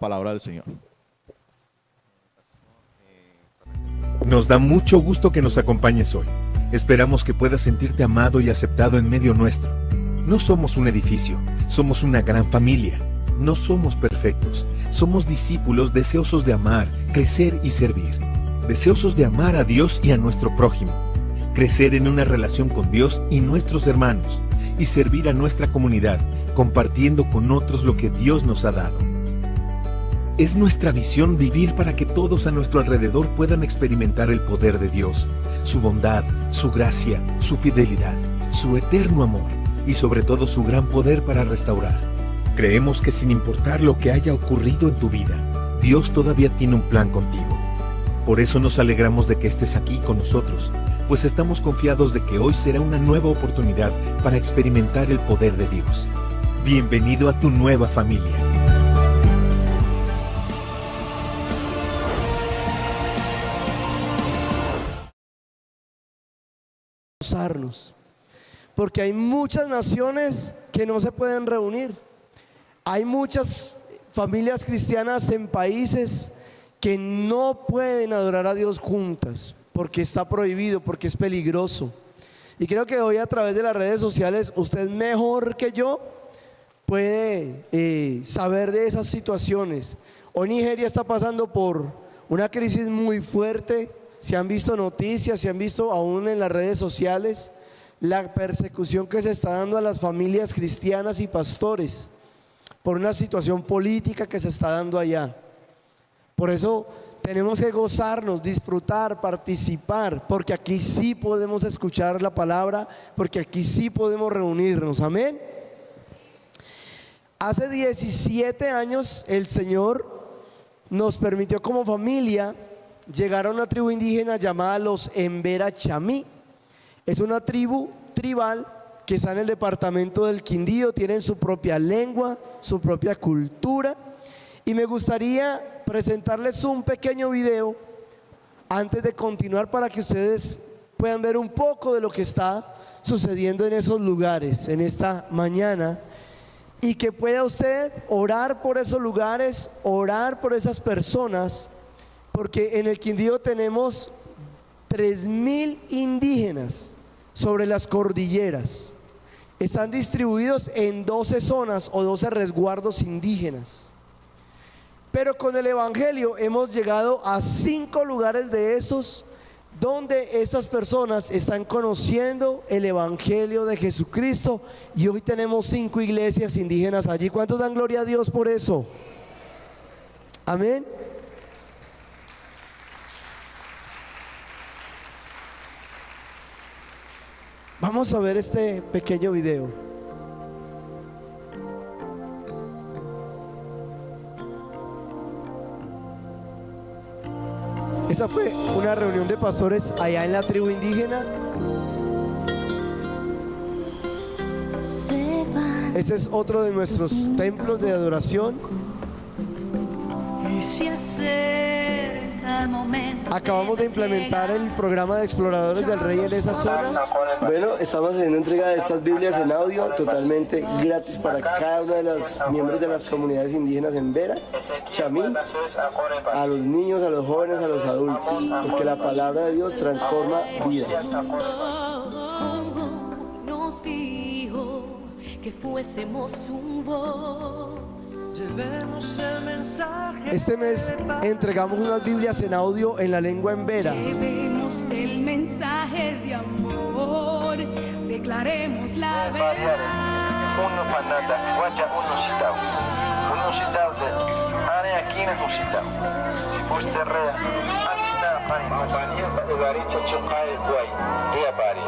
Palabra del Señor. Nos da mucho gusto que nos acompañes hoy. Esperamos que puedas sentirte amado y aceptado en medio nuestro. No somos un edificio, somos una gran familia. No somos perfectos, somos discípulos deseosos de amar, crecer y servir. Deseosos de amar a Dios y a nuestro prójimo. Crecer en una relación con Dios y nuestros hermanos. Y servir a nuestra comunidad, compartiendo con otros lo que Dios nos ha dado. Es nuestra visión vivir para que todos a nuestro alrededor puedan experimentar el poder de Dios, su bondad, su gracia, su fidelidad, su eterno amor y sobre todo su gran poder para restaurar. Creemos que sin importar lo que haya ocurrido en tu vida, Dios todavía tiene un plan contigo. Por eso nos alegramos de que estés aquí con nosotros, pues estamos confiados de que hoy será una nueva oportunidad para experimentar el poder de Dios. Bienvenido a tu nueva familia. Porque hay muchas naciones que no se pueden reunir. Hay muchas familias cristianas en países que no pueden adorar a Dios juntas, porque está prohibido, porque es peligroso. Y creo que hoy a través de las redes sociales usted mejor que yo puede saber de esas situaciones. Hoy Nigeria está pasando por una crisis muy fuerte. Se han visto noticias, se han visto aún en las redes sociales la persecución que se está dando a las familias cristianas y pastores por una situación política que se está dando allá. Por eso tenemos que gozarnos, disfrutar, participar, porque aquí sí podemos escuchar la palabra, porque aquí sí podemos reunirnos. Amén. Hace 17 años el Señor nos permitió como familia llegar a una tribu indígena llamada los Embera Chamí. Es una tribu tribal que está en el departamento del Quindío, tienen su propia lengua, su propia cultura. Y me gustaría presentarles un pequeño video antes de continuar para que ustedes puedan ver un poco de lo que está sucediendo en esos lugares en esta mañana. Y que pueda usted orar por esos lugares, orar por esas personas. Porque en el Quindío tenemos 3.000 indígenas sobre las cordilleras. Están distribuidos en 12 zonas o 12 resguardos indígenas. Pero con el Evangelio hemos llegado a 5 lugares de esos donde estas personas están conociendo el Evangelio de Jesucristo. Y hoy tenemos 5 iglesias indígenas allí. ¿Cuántos dan gloria a Dios por eso? Amén. Vamos a ver este pequeño video. Esa fue una reunión de pastores allá en la tribu indígena. Ese es otro de nuestros templos de adoración. Acabamos de implementar el programa de Exploradores del Rey en esa zona. Bueno, estamos haciendo entrega de estas Biblias en audio totalmente gratis para cada uno de los miembros de las comunidades indígenas en Embera Chamí, a los niños, a los jóvenes, a los adultos, porque la palabra de Dios transforma vidas. Nos dijo que fuésemos su voz. Este mes entregamos unas Biblias en audio en la lengua embera. Llevemos el mensaje de amor, declaremos la verdad. Uno panada, guaya uno citao de área aquí en un citao. Si fuiste rea, anchina pani, compañía de garicha chocae guay, día pari.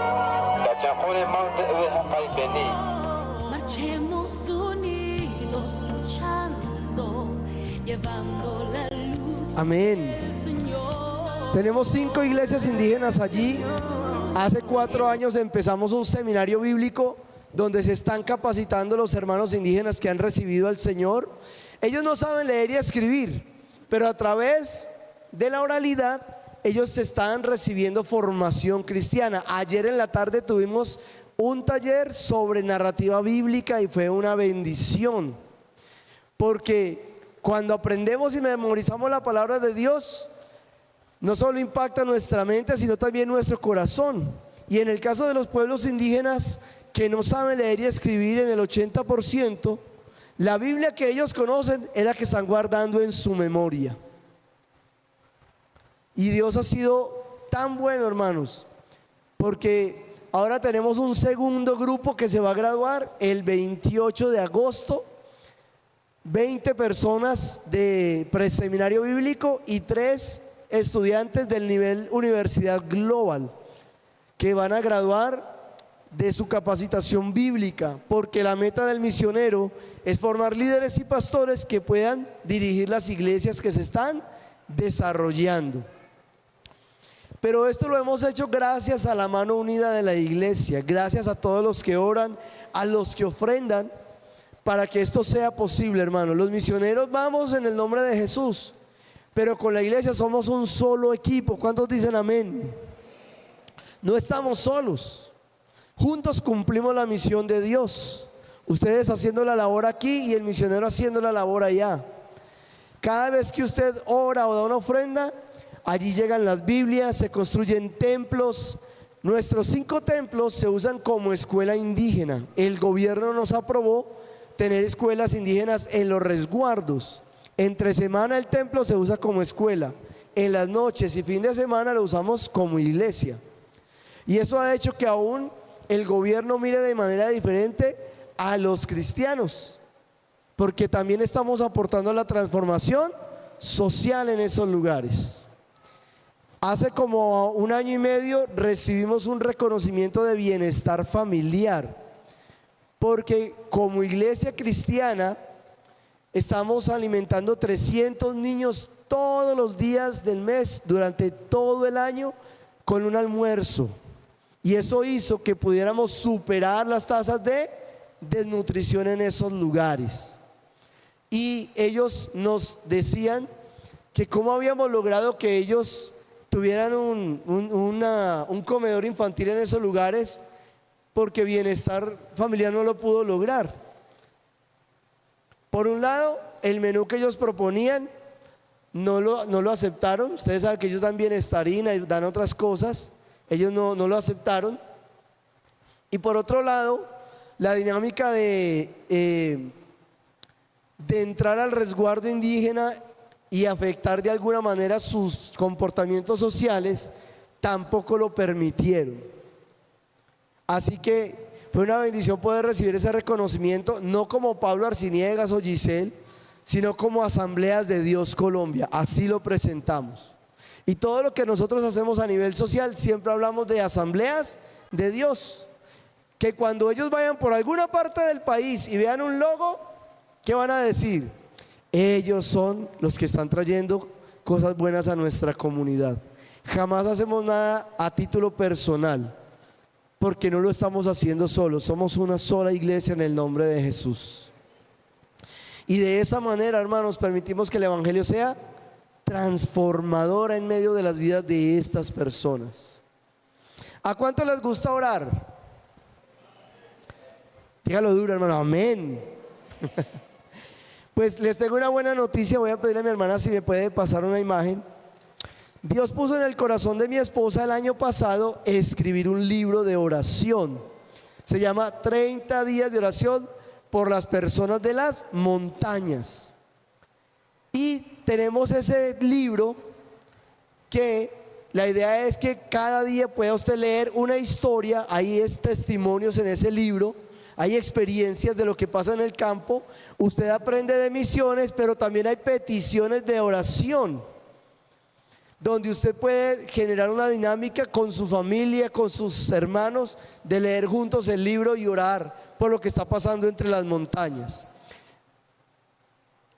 La chapore mount de pai beni. Marchemos unidos, luchando, llevando la luz. Amén. Tenemos 5 iglesias indígenas allí. Hace 4 años empezamos un seminario bíblico donde se están capacitando los hermanos indígenas que han recibido al Señor. Ellos no saben leer y escribir, pero a través de la oralidad ellos están recibiendo formación cristiana. Ayer en la tarde tuvimos un taller sobre narrativa bíblica y fue una bendición, porque cuando aprendemos y memorizamos la palabra de Dios, no solo impacta nuestra mente, sino también nuestro corazón. Y en el caso de los pueblos indígenas que no saben leer y escribir, en el 80%, la Biblia que ellos conocen es la que están guardando en su memoria. Y Dios ha sido tan bueno, hermanos, porque ahora tenemos un segundo grupo que se va a graduar el 28 de agosto. 20 personas de preseminario bíblico y 3 estudiantes del nivel Universidad Global que van a graduar de su capacitación bíblica, porque la meta del misionero es formar líderes y pastores que puedan dirigir las iglesias que se están desarrollando. Pero esto lo hemos hecho gracias a la mano unida de la iglesia, gracias a todos los que oran, a los que ofrendan, para que esto sea posible, hermanos. Los misioneros vamos en el nombre de Jesús, pero con la iglesia somos un solo equipo. ¿Cuántos dicen amén? No estamos solos, juntos cumplimos la misión de Dios. Ustedes haciendo la labor aquí y el misionero haciendo la labor allá. Cada vez que usted ora o da una ofrenda, allí llegan las Biblias, se construyen templos. Nuestros 5 templos se usan como escuela indígena. El gobierno nos aprobó tener escuelas indígenas en los resguardos. Entre semana el templo se usa como escuela, en las noches y fin de semana lo usamos como iglesia. Y eso ha hecho que aún el gobierno mire de manera diferente a los cristianos, porque también estamos aportando a la transformación social en esos lugares. Hace como 1 año y medio recibimos un reconocimiento de bienestar familiar, porque como iglesia cristiana estamos alimentando 300 niños todos los días del mes, durante todo el año, con un almuerzo. Y eso hizo que pudiéramos superar las tasas de desnutrición en esos lugares. Y ellos nos decían que cómo habíamos logrado que ellos tuvieran un comedor infantil en esos lugares, porque bienestar familiar no lo pudo lograr. Por un lado, el menú que ellos proponían no lo aceptaron. Ustedes saben que ellos dan bienestarina y dan otras cosas. Ellos no lo aceptaron. Y por otro lado, la dinámica de entrar al resguardo indígena y afectar de alguna manera sus comportamientos sociales tampoco lo permitieron. Así que fue una bendición poder recibir ese reconocimiento, no como Pablo Arciniegas o Giselle, sino como Asambleas de Dios Colombia. Así lo presentamos. Y todo lo que nosotros hacemos a nivel social, siempre hablamos de Asambleas de Dios. Que cuando ellos vayan por alguna parte del país y vean un logo, ¿qué van a decir? Ellos son los que están trayendo cosas buenas a nuestra comunidad. Jamás hacemos nada a título personal, porque no lo estamos haciendo solos. Somos una sola iglesia en el nombre de Jesús. Y de esa manera, hermanos, permitimos que el evangelio sea transformadora en medio de las vidas de estas personas. ¿A cuánto les gusta orar? Dígalo duro, hermano, amén. Pues les tengo una buena noticia. Voy a pedirle a mi hermana si me puede pasar una imagen. Dios puso en el corazón de mi esposa el año pasado escribir un libro de oración. Se llama 30 días de oración por las personas de las montañas. Y tenemos ese libro que la idea es que cada día pueda usted leer una historia. Ahí es testimonios en ese libro. Hay experiencias de lo que pasa en el campo. Usted aprende de misiones, pero también hay peticiones de oración, donde usted puede generar una dinámica con su familia, con sus hermanos, de leer juntos el libro y orar por lo que está pasando entre las montañas.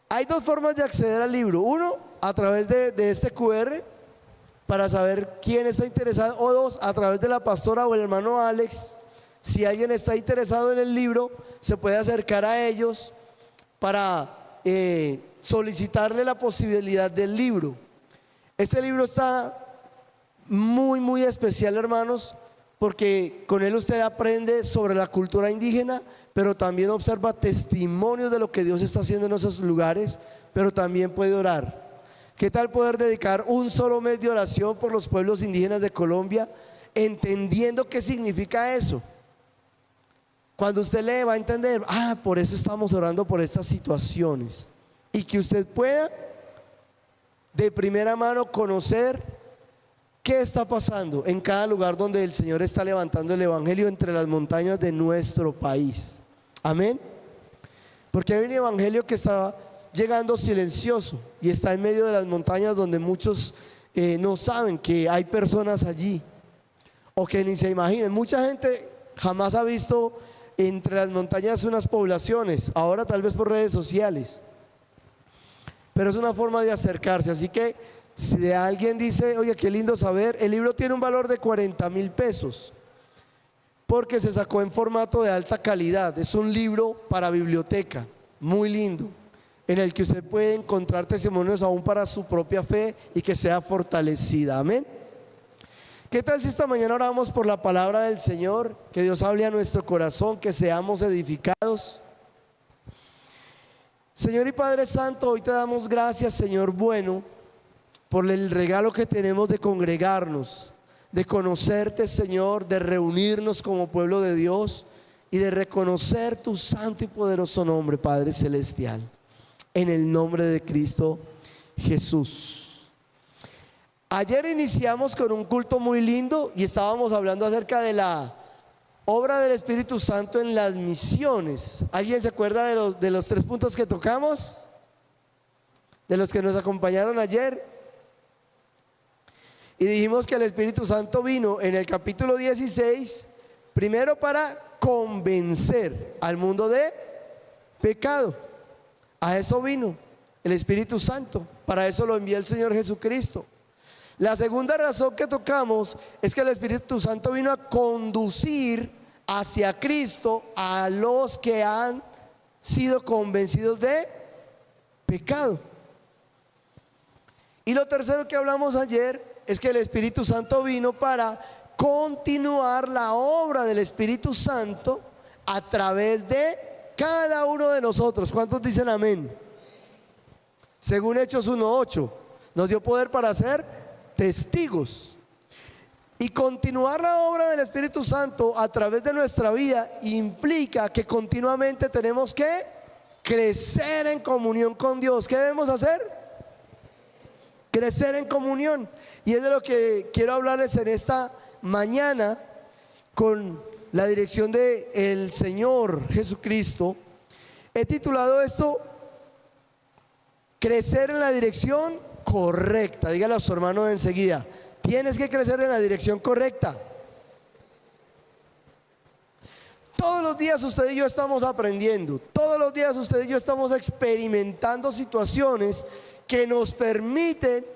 Hay 2 formas de acceder al libro. Uno, a través de este QR, para saber quién está interesado. O 2, a través de la pastora o el hermano Alex. Si alguien está interesado en el libro, se puede acercar a ellos para solicitarle la posibilidad del libro. Este libro está muy, muy especial, hermanos, porque con él usted aprende sobre la cultura indígena, pero también observa testimonios de lo que Dios está haciendo en esos lugares pero también puede orar. ¿Qué tal poder dedicar un solo mes de oración por los pueblos indígenas de Colombia, entendiendo qué significa eso? Cuando usted lee va a entender, por eso estamos orando por estas situaciones. Y que usted pueda de primera mano conocer qué está pasando en cada lugar donde el Señor está levantando el evangelio entre las montañas de nuestro país. Amén. Porque hay un evangelio que está llegando silencioso y está en medio de las montañas donde muchos no saben que hay personas allí, o que ni se imaginen. Mucha gente jamás ha visto entre las montañas unas poblaciones, ahora tal vez por redes sociales, pero es una forma de acercarse. Así que si alguien dice, oye, qué lindo saber, el libro tiene un valor de 40,000 pesos porque se sacó en formato de alta calidad. Es un libro para biblioteca, muy lindo, en el que usted puede encontrar testimonios aún para su propia fe y que sea fortalecida. Amén. ¿Qué tal si esta mañana oramos por la palabra del Señor? Que Dios hable a nuestro corazón, que seamos edificados. Señor y Padre Santo, hoy te damos gracias, Señor bueno, por el regalo que tenemos de congregarnos, de conocerte, Señor, de reunirnos como pueblo de Dios y de reconocer tu santo y poderoso nombre, Padre Celestial, en el nombre de Cristo Jesús. Ayer iniciamos con un culto muy lindo y estábamos hablando acerca de la obra del Espíritu Santo en las misiones. ¿Alguien se acuerda de los 3 puntos que tocamos? De los que nos acompañaron ayer. Y dijimos que el Espíritu Santo vino en el capítulo 16, primero para convencer al mundo de pecado. A eso vino el Espíritu Santo, para eso lo envió el Señor Jesucristo. La segunda razón que tocamos es que el Espíritu Santo vino a conducir hacia Cristo a los que han sido convencidos de pecado. Y lo tercero que hablamos ayer es que el Espíritu Santo vino para continuar la obra del Espíritu Santo a través de cada uno de nosotros. ¿Cuántos dicen amén? Según Hechos 1:8, nos dio poder para ser testigos. Y continuar la obra del Espíritu Santo a través de nuestra vida implica que continuamente tenemos que crecer en comunión con Dios. ¿Qué debemos hacer? Crecer en comunión. Y es de lo que quiero hablarles en esta mañana con la dirección del Señor Jesucristo. He titulado esto Crecer en la dirección correcta. Dígale a su hermano de enseguida: tienes que crecer en la dirección correcta. Todos los días usted y yo estamos aprendiendo. Todos los días usted y yo estamos experimentando situaciones que nos permiten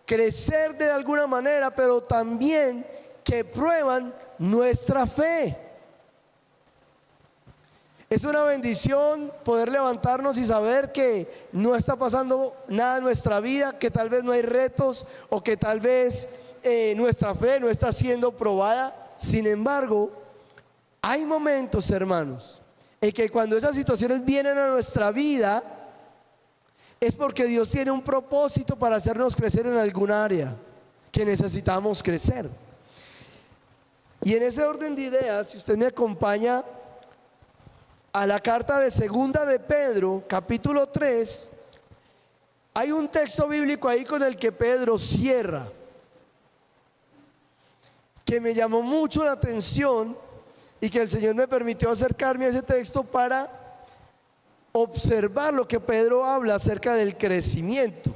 crecer de alguna manera, pero también que prueban nuestra fe. Es una bendición poder levantarnos y saber que no está pasando nada en nuestra vida, que tal vez no hay retos o que tal vez nuestra fe no está siendo probada. Sin embargo, hay momentos, hermanos, en que cuando esas situaciones vienen a nuestra vida es porque Dios tiene un propósito para hacernos crecer en algún área que necesitamos crecer. Y en ese orden de ideas, si usted me acompaña a la carta de segunda de Pedro, capítulo 3, hay un texto bíblico ahí con el que Pedro cierra, que me llamó mucho la atención y que el Señor me permitió acercarme a ese texto para observar lo que Pedro habla acerca del crecimiento.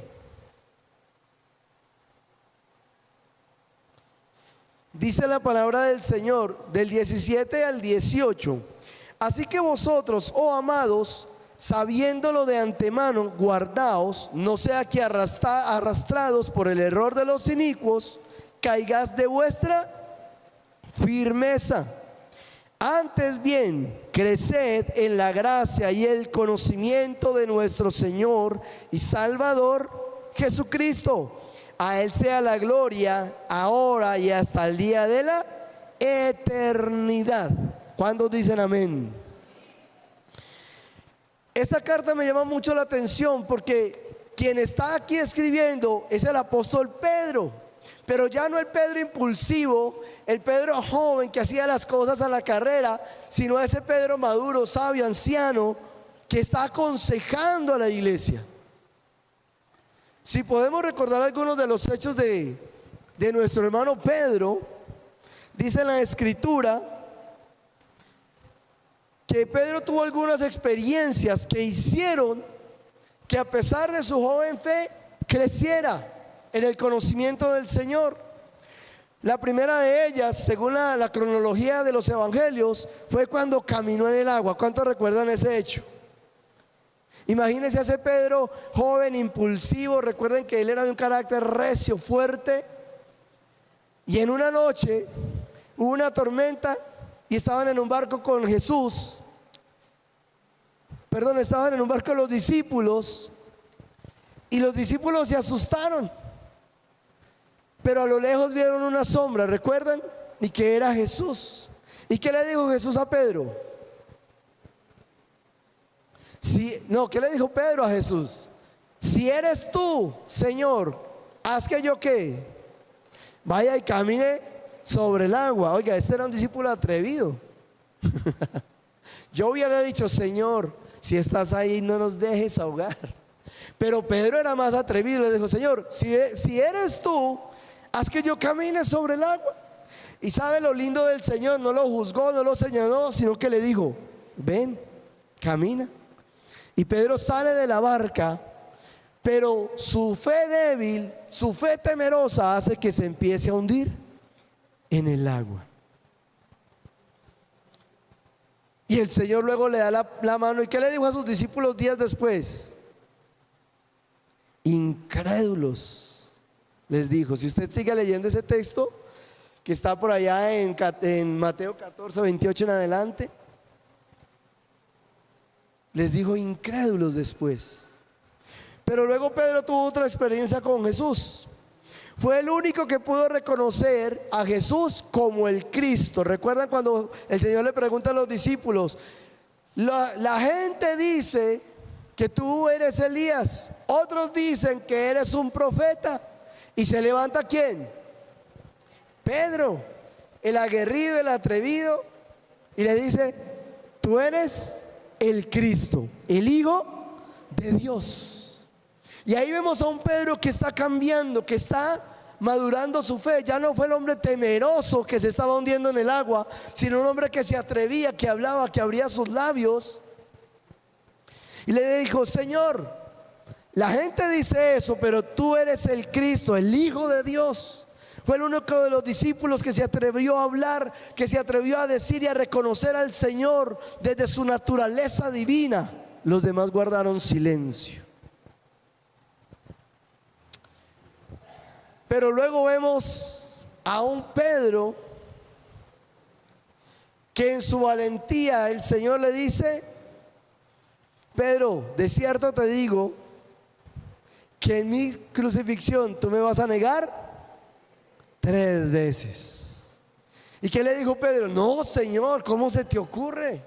Dice la palabra del Señor del 17 al 18: así que vosotros, oh amados, sabiéndolo de antemano, guardaos, no sea que arrastrados por el error de los inicuos, caigáis de vuestra firmeza. Antes bien, creced en la gracia y el conocimiento de nuestro Señor y Salvador Jesucristo. A Él sea la gloria, ahora y hasta el día de la eternidad. ¿Cuántos dicen amén? Esta carta me llama mucho la atención porque quien está aquí escribiendo es el apóstol Pedro, pero ya no el Pedro impulsivo, el Pedro joven que hacía las cosas a la carrera, sino ese Pedro maduro, sabio, anciano, que está aconsejando a la iglesia. Si podemos recordar algunos de los hechos de nuestro hermano Pedro, dice en la escritura que Pedro tuvo algunas experiencias que hicieron que a pesar de su joven fe creciera en el conocimiento del Señor. La primera de ellas, según la cronología de los evangelios, fue cuando caminó en el agua. ¿Cuántos recuerdan ese hecho? Imagínense a ese Pedro joven, impulsivo. Recuerden que él era de un carácter recio, fuerte. Y en una noche hubo una tormenta y estaban en un barco con Jesús. Estaban en un barco los discípulos. Y los discípulos se asustaron. Pero a lo lejos vieron una sombra, ¿recuerdan? Y que era Jesús. ¿Y qué le dijo Jesús a Pedro? ¿Qué le dijo Pedro a Jesús? Si eres tú, Señor, haz que yo qué, vaya y camine sobre el agua. Oiga, este era un discípulo atrevido. Yo hubiera dicho, Señor, si estás ahí, no nos dejes ahogar. Pero Pedro era más atrevido, le dijo, Señor, si eres tú, haz que yo camine sobre el agua. Y sabe lo lindo del Señor, no lo juzgó, no lo señaló, sino que le dijo, ven, camina. Y Pedro sale de la barca, pero su fe débil, su fe temerosa hace que se empiece a hundir en el agua. Y el Señor luego le da la mano. ¿Y qué le dijo a sus discípulos días después? Incrédulos, les dijo. Si usted sigue leyendo ese texto que está por allá en Mateo 14, 28 en adelante, les dijo incrédulos después. Pero luego Pedro tuvo otra experiencia con Jesús. Fue el único que pudo reconocer a Jesús como el Cristo. ¿Recuerdan cuando el Señor le pregunta a los discípulos? La gente dice que tú eres Elías, otros dicen que eres un profeta. Y se levanta ¿quién? Pedro, el aguerrido, el atrevido, y le dice, tú eres el Cristo, el Hijo de Dios. Y ahí vemos a un Pedro que está cambiando, que está madurando su fe. Ya no fue el hombre temeroso que se estaba hundiendo en el agua, sino un hombre que se atrevía, que hablaba, que abría sus labios. Y le dijo, Señor, la gente dice eso, pero tú eres el Cristo, el Hijo de Dios. Fue el único de los discípulos que se atrevió a hablar, que se atrevió a decir y a reconocer al Señor desde su naturaleza divina. Los demás guardaron silencio. Pero luego vemos a un Pedro que en su valentía el Señor le dice, Pedro, de cierto te digo que en mi crucifixión tú me vas a negar 3 veces. ¿Y qué le dijo Pedro? No, Señor, ¿cómo se te ocurre?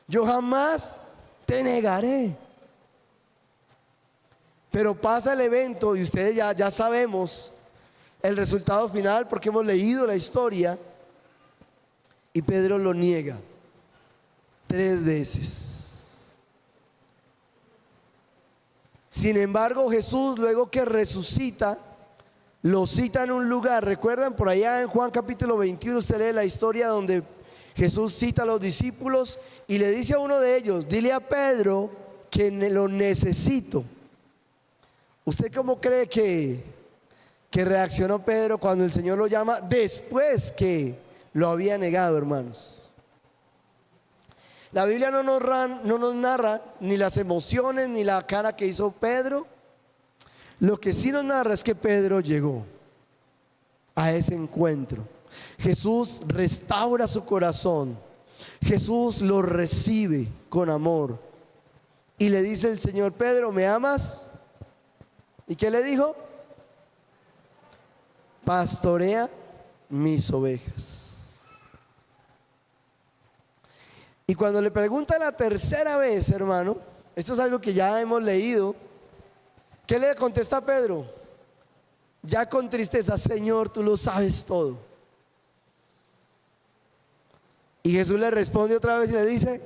Yo jamás te negaré. Pero pasa el evento y ustedes ya sabemos el resultado final porque hemos leído la historia. Y Pedro lo niega 3 veces. Sin embargo, Jesús, luego que resucita, lo cita en un lugar. ¿Recuerdan? Por allá en Juan capítulo 21 usted lee la historia donde Jesús cita a los discípulos y le dice a uno de ellos, dile a Pedro que lo necesito. ¿Usted cómo cree que reaccionó Pedro cuando el Señor lo llama después que lo había negado, hermanos? La Biblia no nos narra ni las emociones ni la cara que hizo Pedro. Lo que sí nos narra es que Pedro llegó a ese encuentro. Jesús restaura su corazón. Jesús lo recibe con amor. Y le dice el Señor, Pedro, ¿me amas? ¿Y qué le dijo? Pastorea mis ovejas. Y cuando le pregunta la tercera vez, hermano, esto es algo que ya hemos leído, ¿Qué le contesta Pedro? Ya con tristeza: Señor, tú lo sabes todo. Y Jesús le responde otra vez y le dice: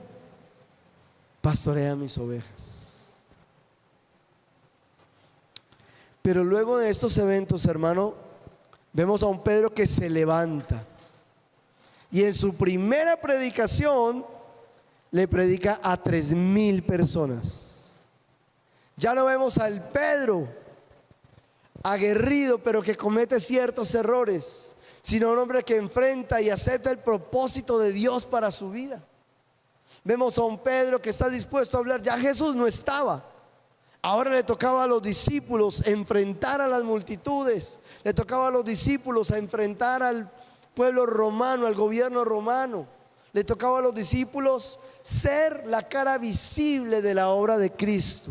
pastorea mis ovejas. Pero luego de estos eventos, hermano, vemos a un Pedro que se levanta y en su primera predicación le predica a 3,000 personas. Ya no vemos al Pedro aguerrido pero que comete ciertos errores, sino un hombre que enfrenta y acepta el propósito de Dios para su vida. Vemos a un Pedro que está dispuesto a hablar. Ya Jesús no estaba. Ahora le tocaba a los discípulos enfrentar a las multitudes. Le tocaba a los discípulos a enfrentar al pueblo romano, al gobierno romano. Le tocaba a los discípulos ser la cara visible de la obra de Cristo.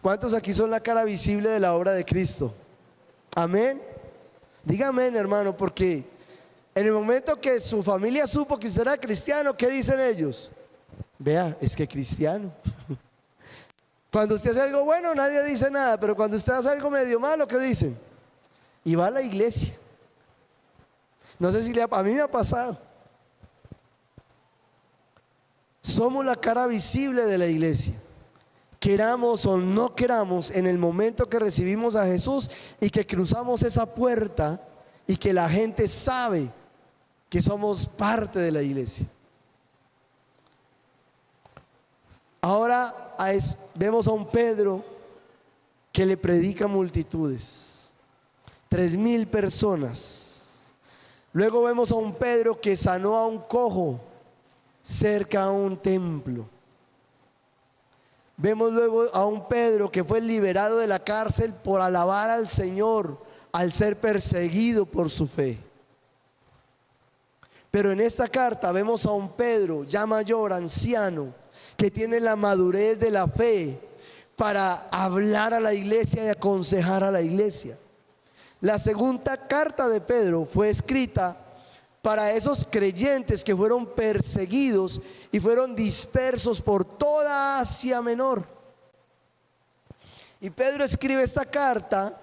¿Cuántos aquí son la cara visible de la obra de Cristo? Amén. Diga amén, hermano, porque en el momento que su familia supo que usted era cristiano, ¿qué dicen ellos? Vea, es que cristiano. Cuando usted hace algo bueno, nadie dice nada, pero cuando usted hace algo medio malo, ¿qué dicen? Y va a la iglesia. No sé si a mí me ha pasado. Somos la cara visible de la iglesia. Queramos o no queramos, en el momento que recibimos a Jesús y que cruzamos esa puerta y que la gente sabe que somos parte de la iglesia. Ahora vemos a un Pedro que le predica a multitudes, 3,000 personas. Luego vemos a un Pedro que sanó a un cojo cerca a un templo. Vemos luego a un Pedro que fue liberado de la cárcel por alabar al Señor al ser perseguido por su fe. Pero en esta carta vemos a un Pedro ya mayor, anciano, que tiene la madurez de la fe para hablar a la iglesia y aconsejar a la iglesia. La segunda carta de Pedro fue escrita para esos creyentes que fueron perseguidos y fueron dispersos por toda Asia Menor. Y Pedro escribe esta carta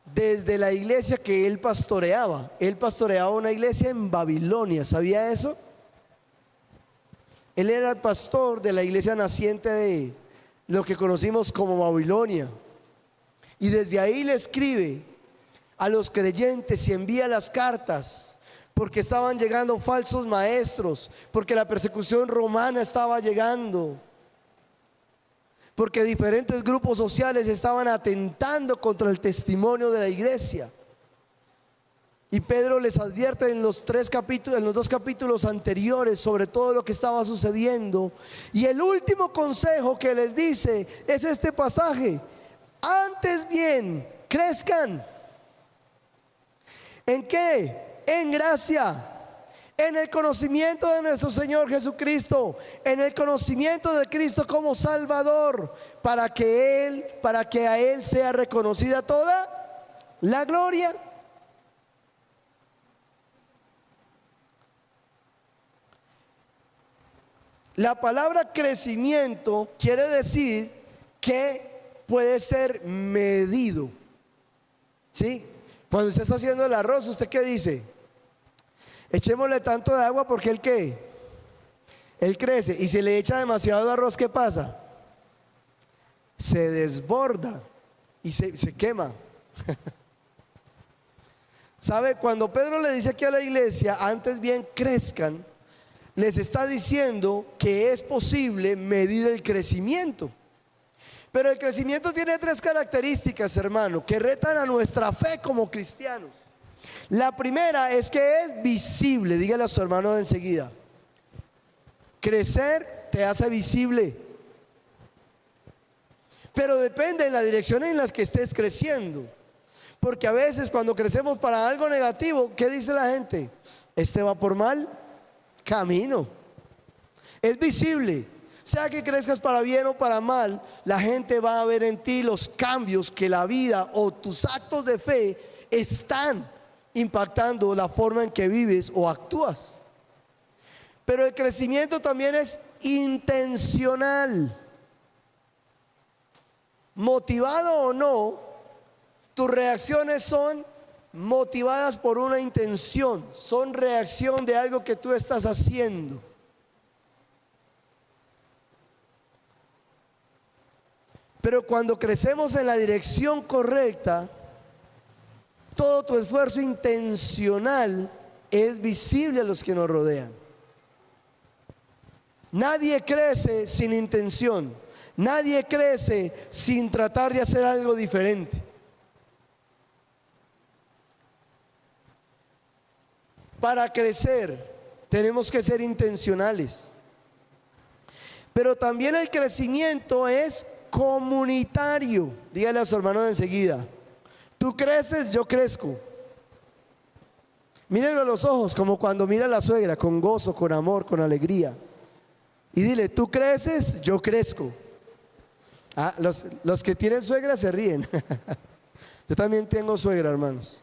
desde la iglesia que él pastoreaba. Él pastoreaba una iglesia en Babilonia, ¿sabía eso? Él era el pastor de la iglesia naciente de lo que conocimos como Babilonia. Y desde ahí le escribe a los creyentes y envía las cartas, porque estaban llegando falsos maestros, porque la persecución romana estaba llegando, porque diferentes grupos sociales estaban atentando contra el testimonio de la iglesia. Y Pedro les advierte en los dos capítulos anteriores sobre todo lo que estaba sucediendo. Y el último consejo que les dice es este pasaje: antes bien, crezcan. ¿En qué? En gracia, en el conocimiento de nuestro Señor Jesucristo, en el conocimiento de Cristo como Salvador, para que a Él sea reconocida toda la gloria. La palabra crecimiento quiere decir que puede ser medido. ¿Sí? Cuando usted está haciendo el arroz, ¿usted qué dice? Echémosle tanto de agua porque él crece. Y si le echa demasiado arroz, ¿qué pasa? Se desborda y se quema. ¿Sabe? Cuando Pedro le dice aquí a la iglesia, antes bien crezcan, les está diciendo que es posible medir el crecimiento. Pero el crecimiento tiene 3 características, hermano, que retan a nuestra fe como cristianos. La primera es que es visible. Dígale a su hermano de enseguida: crecer te hace visible. Pero depende de la dirección en la que estés creciendo. Porque a veces cuando crecemos para algo negativo, ¿qué dice la gente? Este va por mal camino. Es visible. Sea que crezcas para bien o para mal, la gente va a ver en ti los cambios que la vida o tus actos de fe están impactando la forma en que vives o actúas. Pero el crecimiento también es intencional. Motivado o no, Tus reacciones son motivadas por una intención, son reacción de algo que tú estás haciendo. Pero cuando crecemos en la dirección correcta, todo tu esfuerzo intencional es visible a los que nos rodean. Nadie crece sin intención. Nadie crece sin tratar de hacer algo diferente. Para crecer tenemos que ser intencionales. Pero también el crecimiento es comunitario. Dígale a su hermano de enseguida: tú creces, yo crezco. Mírenlo a los ojos, como cuando mira a la suegra, con gozo, con amor, con alegría. Y dile: tú creces, yo crezco. Ah, los que tienen suegra se ríen. Yo también tengo suegra, hermanos.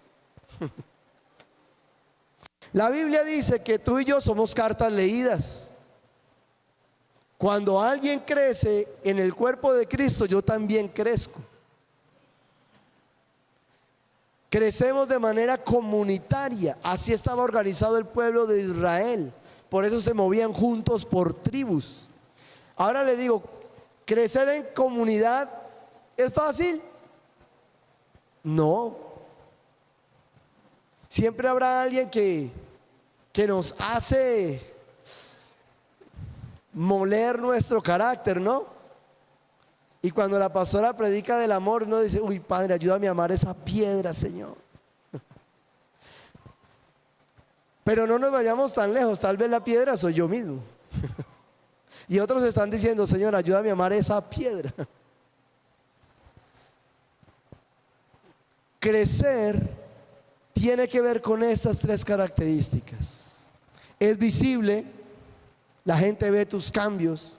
La Biblia dice que tú y yo somos cartas leídas. Cuando alguien crece en el cuerpo de Cristo, yo también crezco. Crecemos de manera comunitaria. Así estaba organizado el pueblo de Israel. Por eso se movían juntos por tribus. Ahora le digo, ¿crecer en comunidad es fácil? No. Siempre habrá alguien que nos hace moler nuestro carácter, ¿no? Y cuando la pastora predica del amor, uno dice: uy, Padre, ayúdame a amar esa piedra, Señor. Pero no nos vayamos tan lejos, tal vez la piedra soy yo mismo. Y otros están diciendo: Señor, ayúdame a amar esa piedra. Crecer tiene que ver con estas tres características. Es visible, la gente ve tus cambios.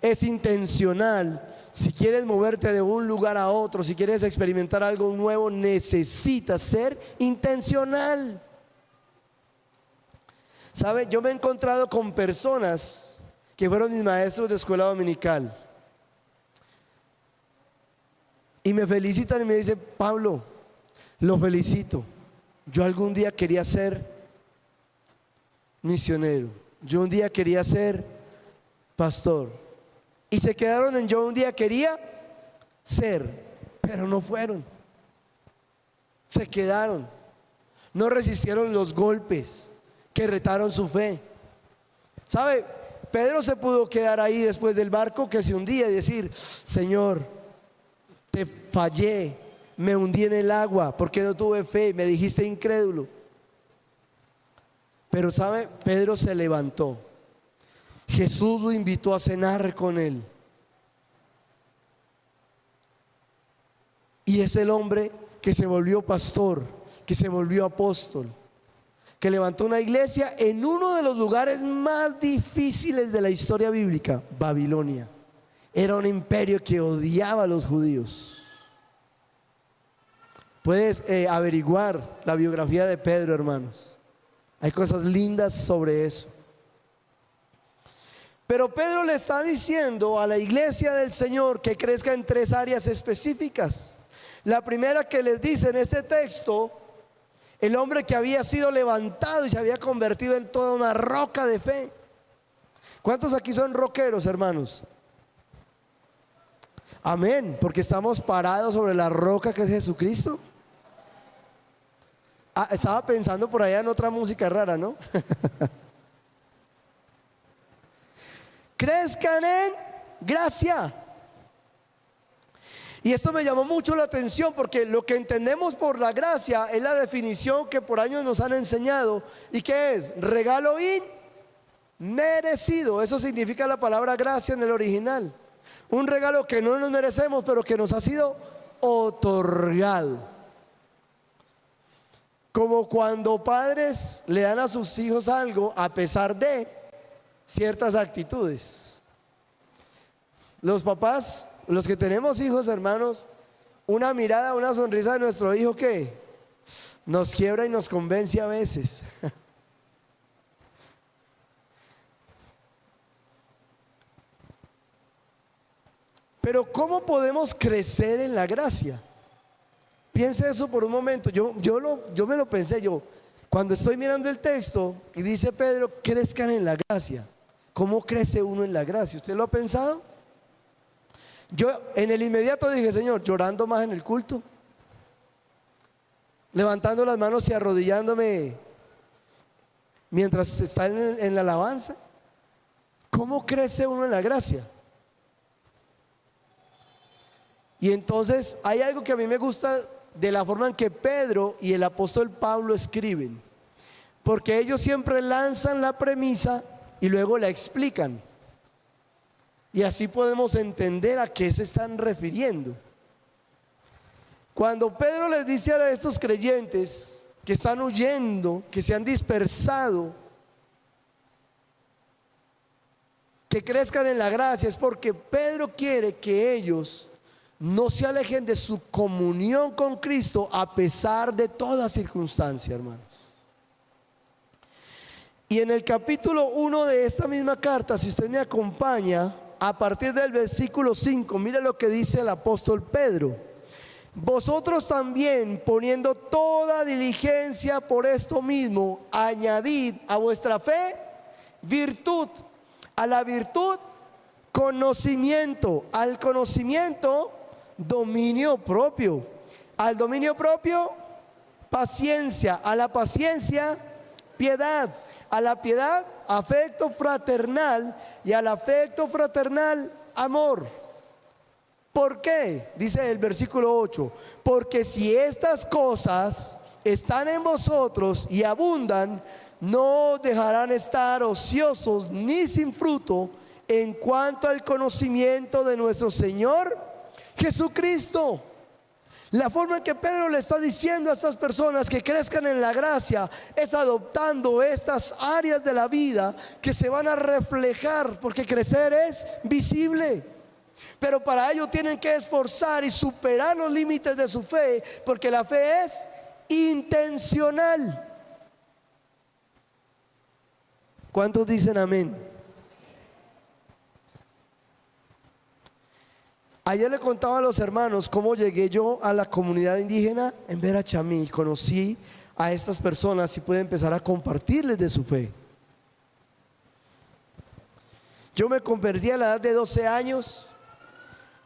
Es intencional. Si quieres moverte de un lugar a otro, si quieres experimentar algo nuevo, necesitas ser intencional. ¿Sabe? Yo me he encontrado con personas que fueron mis maestros de escuela dominical y me felicitan y me dicen: Pablo, lo felicito, yo algún día quería ser misionero, yo un día quería ser pastor. Y se quedaron en: yo un día quería ser, pero no fueron. Se quedaron, no resistieron los golpes que retaron su fe. ¿Sabe? Pedro se pudo quedar ahí después del barco que se hundía y decir: Señor, te fallé, me hundí en el agua porque no tuve fe, me dijiste incrédulo. Pero ¿sabe? Pedro se levantó. Jesús lo invitó a cenar con él. Y es el hombre que se volvió pastor, que se volvió apóstol, que levantó una iglesia en uno de los lugares más difíciles de la historia bíblica, Babilonia. Era un imperio que odiaba a los judíos. Puedes averiguar la biografía de Pedro, hermanos. Hay cosas lindas sobre eso. Pero Pedro le está diciendo a la iglesia del Señor que crezca en tres áreas específicas. La primera que les dice en este texto: el hombre que había sido levantado y se había convertido en toda una roca de fe. ¿Cuántos aquí son rockeros, hermanos? Amén, porque estamos parados sobre la roca que es Jesucristo. Estaba pensando por allá en otra música rara, ¿no? Crezcan en gracia. Y esto me llamó mucho la atención porque lo que entendemos por la gracia es la definición que por años nos han enseñado. ¿Y qué es? Regalo inmerecido. Eso significa la palabra gracia en el original. Un regalo que no nos merecemos, pero que nos ha sido otorgado. Como cuando padres le dan a sus hijos algo a pesar de ciertas actitudes. Los papás, los que tenemos hijos, hermanos, una mirada, una sonrisa de nuestro hijo que nos quiebra y nos convence a veces. Pero ¿cómo podemos crecer en la gracia? Piense eso por un momento. Yo me lo pensé, cuando estoy mirando el texto y dice Pedro, crezcan en la gracia. ¿Cómo crece uno en la gracia? ¿Usted lo ha pensado? Yo en el inmediato dije, Señor, llorando más en el culto, levantando las manos y arrodillándome mientras está en la alabanza. ¿Cómo crece uno en la gracia? Y entonces hay algo que a mí me gusta de la forma en que Pedro y el apóstol Pablo escriben, porque ellos siempre lanzan la premisa y luego la explican, y así podemos entender a qué se están refiriendo. Cuando Pedro les dice a estos creyentes que están huyendo, que se han dispersado, que crezcan en la gracia, es porque Pedro quiere que ellos no se alejen de su comunión con Cristo a pesar de toda circunstancia, hermanos. Y en el capítulo 1 de esta misma carta, si usted me acompaña, a partir del versículo 5, mire lo que dice el apóstol Pedro: vosotros también, poniendo toda diligencia por esto mismo, añadid a vuestra fe virtud, a la virtud conocimiento, al conocimiento dominio propio, al dominio propio paciencia, a la paciencia piedad, a la piedad afecto fraternal, y al afecto fraternal amor. ¿Por qué? Dice el versículo 8: porque si estas cosas están en vosotros y abundan, no dejarán estar ociosos ni sin fruto en cuanto al conocimiento de nuestro Señor Jesucristo. La forma en que Pedro le está diciendo a estas personas que crezcan en la gracia es adoptando estas áreas de la vida que se van a reflejar, porque crecer es visible. Pero para ello tienen que esforzar y superar los límites de su fe, porque la fe es intencional. ¿Cuántos dicen amén? Ayer le contaba a los hermanos cómo llegué yo a la comunidad indígena en Embera Chamí. Conocí a estas personas y pude empezar a compartirles de su fe. Yo me convertí a la edad de 12 años.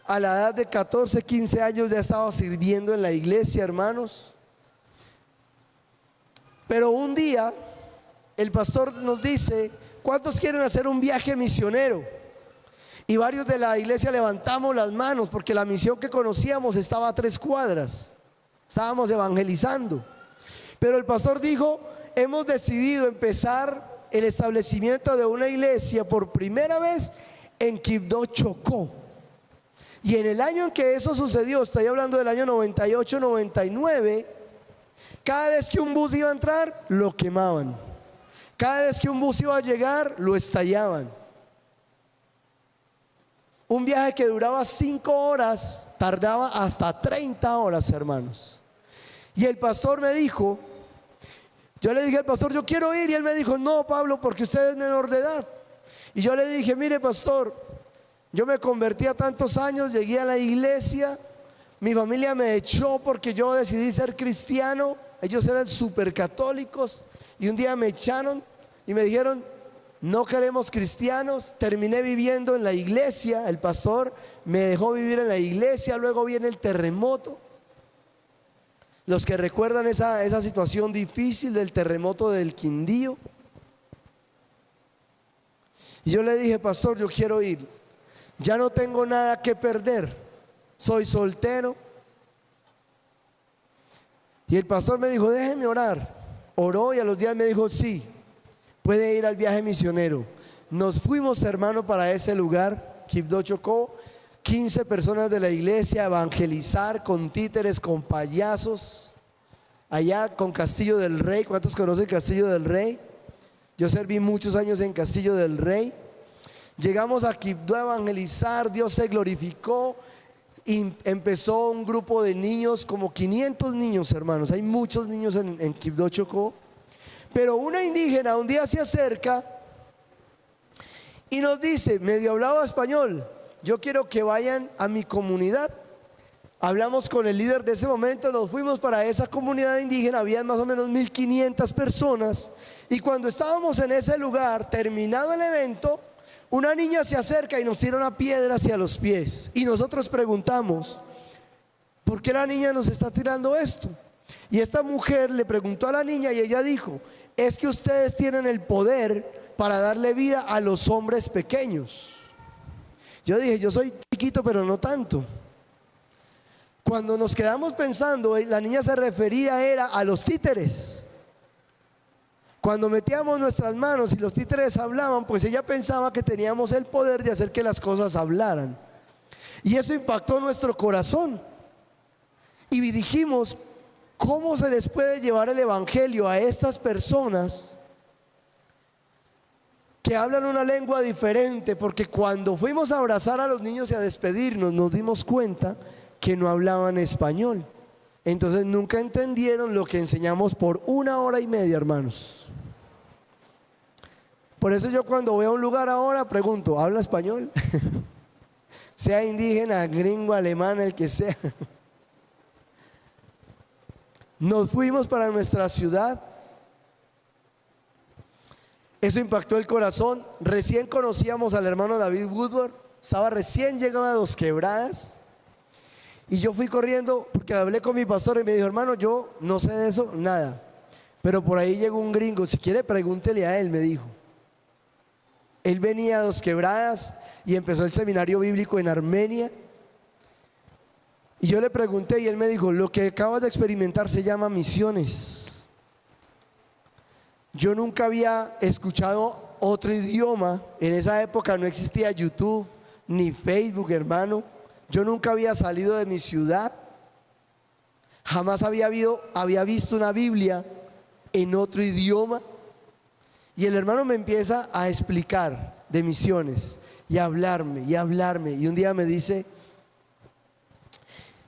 A la edad de 14, 15 años ya estaba sirviendo en la iglesia, hermanos. Pero un día el pastor nos dice: ¿cuántos quieren hacer un viaje misionero? Y varios de la iglesia levantamos las manos, porque la misión que conocíamos estaba a 3 cuadras. Estábamos evangelizando. Pero el pastor dijo: hemos decidido empezar el establecimiento de una iglesia por primera vez en Quibdó, Chocó. Y en el año en que eso sucedió, estoy hablando del año 98, 99, cada vez que un bus iba a entrar, lo quemaban. Cada vez que un bus iba a llegar, lo estallaban. Un viaje que duraba 5 horas, tardaba hasta 30 horas, hermanos. Y el pastor me dijo, yo le dije al pastor: yo quiero ir. Y él me dijo: no, Pablo, porque usted es menor de edad. Y yo le dije: mire, pastor, yo me convertí a tantos años, llegué a la iglesia, mi familia me echó porque yo decidí ser cristiano. Ellos eran súper católicos, y un día me echaron y me dijeron: no queremos cristianos. Terminé viviendo en la iglesia. El pastor me dejó vivir en la iglesia. Luego viene el terremoto. Los que recuerdan esa situación difícil del terremoto del Quindío. Y yo le dije: pastor, yo quiero ir. Ya no tengo nada que perder. Soy soltero. Y el pastor me dijo: déjeme orar. Oró, y a los días me dijo: sí, puede ir al viaje misionero. Nos fuimos, hermano, para ese lugar, Quibdó, Chocó. 15 personas de la iglesia a evangelizar con títeres, con payasos, allá con Castillo del Rey. ¿Cuántos conocen Castillo del Rey? Yo serví muchos años en Castillo del Rey. Llegamos a Quibdó a evangelizar, Dios se glorificó y empezó un grupo de niños, como 500 niños, hermanos. Hay muchos niños en Quibdó, Chocó. Pero una indígena un día se acerca y nos dice, medio hablaba español: yo quiero que vayan a mi comunidad Hablamos con el líder de ese momento, nos fuimos para esa comunidad indígena, habían más o menos 1500 personas, y cuando estábamos en ese lugar, terminado el evento, una niña se acerca y nos tira una piedra hacia los pies, y nosotros preguntamos, ¿por qué la niña nos está tirando esto? Y esta mujer le preguntó a la niña y ella dijo, es que ustedes tienen el poder para darle vida a los hombres pequeños. Yo dije, yo soy chiquito pero no tanto. Cuando nos quedamos pensando, la niña se refería era a los títeres. Cuando metíamos nuestras manos y los títeres hablaban, pues ella pensaba que teníamos el poder de hacer que las cosas hablaran. Y eso impactó nuestro corazón. Y dijimos, ¿cómo se les puede llevar el evangelio a estas personas que hablan una lengua diferente? Porque cuando fuimos a abrazar a los niños y a despedirnos, nos dimos cuenta que no hablaban español. Entonces nunca entendieron lo que enseñamos por 1 hora y media, hermanos. Por eso yo cuando voy a un lugar ahora pregunto, ¿habla español? Sea indígena, gringo, alemán, el que sea. Nos fuimos para nuestra ciudad. Eso impactó el corazón. Recién conocíamos al hermano David Woodward. Estaba recién llegado a Dos Quebradas. Y yo fui corriendo porque hablé con mi pastor y me dijo, hermano, yo no sé de eso, nada. Pero por ahí llegó un gringo, si quiere pregúntele a él, me dijo. Él venía a Dos Quebradas y empezó el seminario bíblico en Armenia. Y yo le pregunté y él me dijo, lo que acabas de experimentar se llama misiones. Yo nunca había escuchado otro idioma. En esa época no existía YouTube ni Facebook, hermano. Yo nunca había salido de mi ciudad. Jamás había visto una Biblia en otro idioma. Y el hermano me empieza a explicar de misiones y a hablarme y a hablarme. Y un día me dice,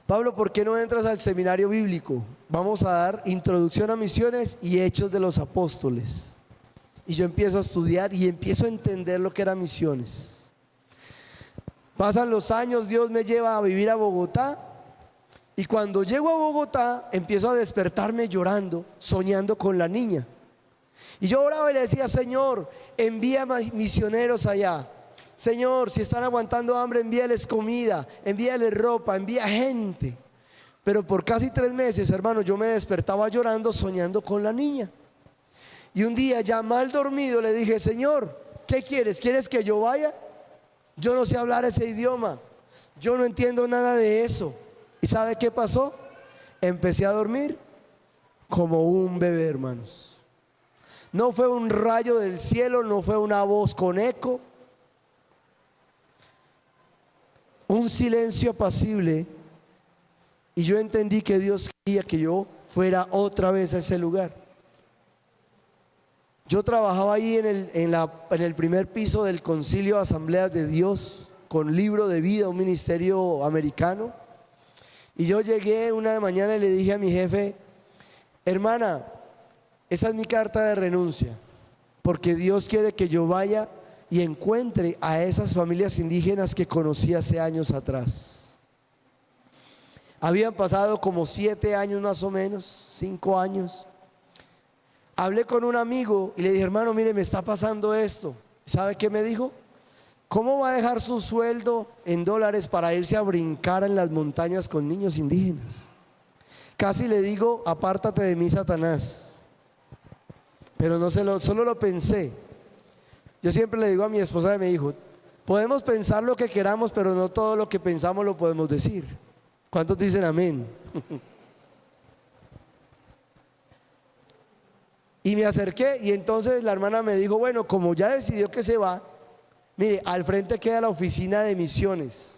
Pablo, ¿por qué no entras al seminario bíblico? Vamos a dar introducción a misiones y hechos de los apóstoles. Y yo empiezo a estudiar y empiezo a entender lo que eran misiones. Pasan los años, Dios me lleva a vivir a Bogotá. Y cuando llego a Bogotá, empiezo a despertarme llorando, soñando con la niña. Y yo oraba y le decía, Señor, envía misioneros allá. Señor, si están aguantando hambre, envíales comida, envíales ropa, envía gente. Pero por casi 3 meses, hermano, yo me despertaba llorando, soñando con la niña. Y un día, ya mal dormido, le dije, Señor, ¿qué quieres? ¿Quieres que yo vaya? Yo no sé hablar ese idioma. Yo no entiendo nada de eso. ¿Y sabe qué pasó? Empecé a dormir como un bebé, hermanos. No fue un rayo del cielo, no fue una voz con eco. Un silencio apacible. Y yo entendí que Dios quería que yo fuera otra vez a ese lugar. Yo trabajaba ahí en el primer piso del Concilio de Asambleas de Dios con Libro de Vida, un ministerio americano. Y yo llegué una mañana y le dije a mi jefe, hermana, esa es mi carta de renuncia, porque Dios quiere que yo vaya y encuentre a esas familias indígenas que conocí hace años atrás. Habían pasado como 7 años más o menos, 5 años. Hablé con un amigo y le dije, hermano, mire, me está pasando esto. ¿Sabe qué me dijo? ¿Cómo va a dejar su sueldo en dólares para irse a brincar en las montañas con niños indígenas? Casi le digo, apártate de mí, Satanás. Pero no solo lo pensé. Yo siempre le digo a mi esposa y me dijo, podemos pensar lo que queramos, pero no todo lo que pensamos lo podemos decir. ¿Cuántos dicen amén? Y me acerqué y entonces la hermana me dijo, bueno, como ya decidió que se va, mire, al frente queda la oficina de misiones.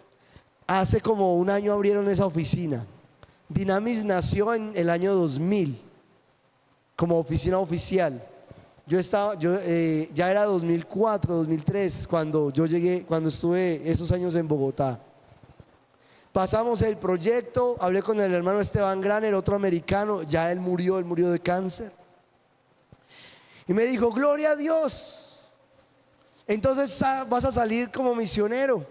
Hace como 1 año abrieron esa oficina. Dynamis nació en el año 2000 como oficina oficial. Ya era 2004, 2003 cuando yo llegué, cuando estuve esos años en Bogotá. Pasamos el proyecto, hablé con el hermano Esteban Graner, otro americano, ya él murió de cáncer. Y me dijo, gloria a Dios, entonces vas a salir como misionero.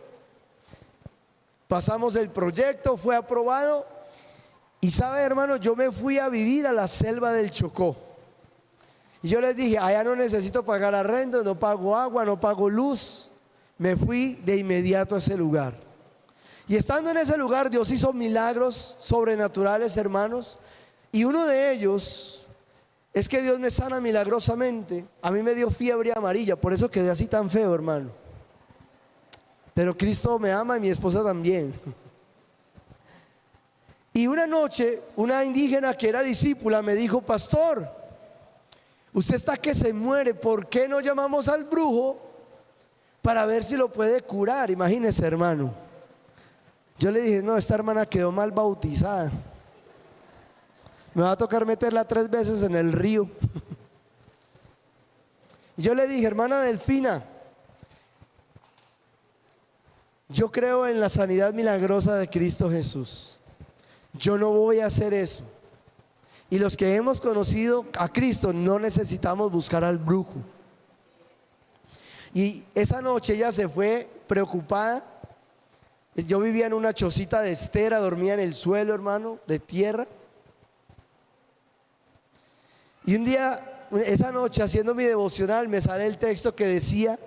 Pasamos el proyecto, fue aprobado. Y sabe, hermano, yo me fui a vivir a la selva del Chocó. Y yo les dije, allá no necesito pagar arrendo, no pago agua, no pago luz. Me fui de inmediato a ese lugar. Y estando en ese lugar, Dios hizo milagros sobrenaturales, hermanos. Y uno de ellos es que Dios me sana milagrosamente. A mí me dio fiebre amarilla, por eso quedé así tan feo, hermano. Pero Cristo me ama y mi esposa también. Y una noche, una indígena que era discípula me dijo, pastor, usted está que se muere, ¿por qué no llamamos al brujo para ver si lo puede curar? Imagínese, hermano. Yo le dije, no, esta hermana quedó mal bautizada. Me va a tocar meterla 3 veces en el río. Yo le dije, hermana Delfina, yo creo en la sanidad milagrosa de Cristo Jesús. Yo no voy a hacer eso. Y los que hemos conocido a Cristo no necesitamos buscar al brujo. Y esa noche ella se fue preocupada. Yo vivía en una chocita de estera, dormía en el suelo, hermano, de tierra. Y un día, esa noche, haciendo mi devocional, me sale el texto que decía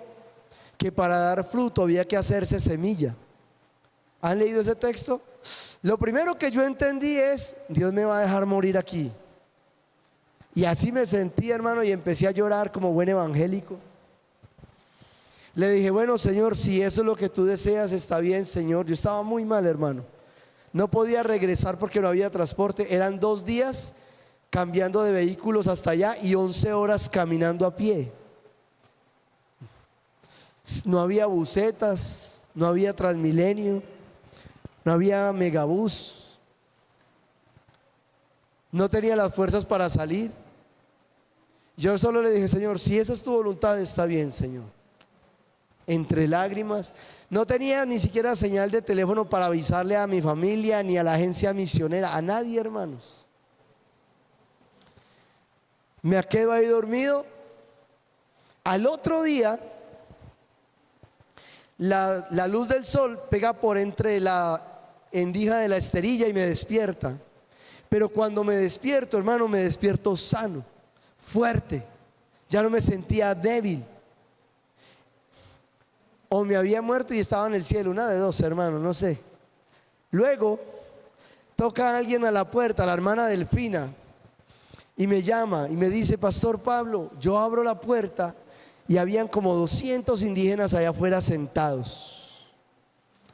que para dar fruto había que hacerse semilla. ¿Han leído ese texto? Lo primero que yo entendí es, Dios me va a dejar morir aquí. Y así me sentí, hermano, y empecé a llorar como buen evangélico. Le dije, bueno, Señor, si eso es lo que tú deseas, está bien, Señor. Yo estaba muy mal, hermano. No podía regresar porque no había transporte. Eran 2 días cambiando de vehículos hasta allá y 11 horas caminando a pie. No había busetas, no había Transmilenio, no había megabús. No tenía las fuerzas para salir. Yo solo le dije, Señor, si esa es tu voluntad, está bien, Señor. Entre lágrimas. No tenía ni siquiera señal de teléfono para avisarle a mi familia, ni a la agencia misionera, a nadie, hermanos. Me quedo ahí dormido. Al otro día, la luz del sol pega por entre la endija de la esterilla y me despierta. Pero cuando me despierto, hermano, me despierto sano, fuerte. Ya no me sentía débil. O me había muerto y estaba en el cielo, una de dos, hermano, no sé. Luego toca a alguien a la puerta, la hermana Delfina, y me llama y me dice, Pastor Pablo, yo abro la puerta y habían como 200 indígenas allá afuera sentados.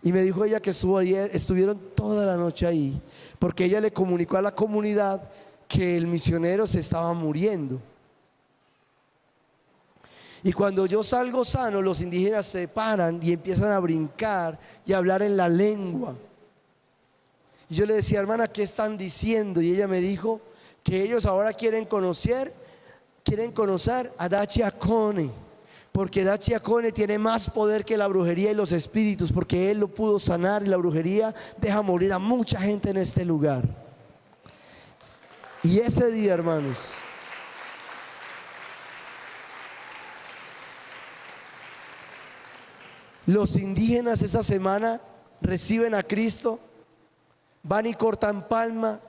Y me dijo ella que estuvieron toda la noche ahí, porque ella le comunicó a la comunidad que el misionero se estaba muriendo. Y cuando yo salgo sano, los indígenas se paran y empiezan a brincar y a hablar en la lengua. Y yo le decía, hermana, ¿qué están diciendo? Y ella me dijo que ellos ahora quieren conocer a Dachiacone, porque Dachiacone tiene más poder que la brujería y los espíritus, porque él lo pudo sanar y la brujería deja morir a mucha gente en este lugar. Y ese día, hermanos, los indígenas esa semana reciben a Cristo, van y cortan palma.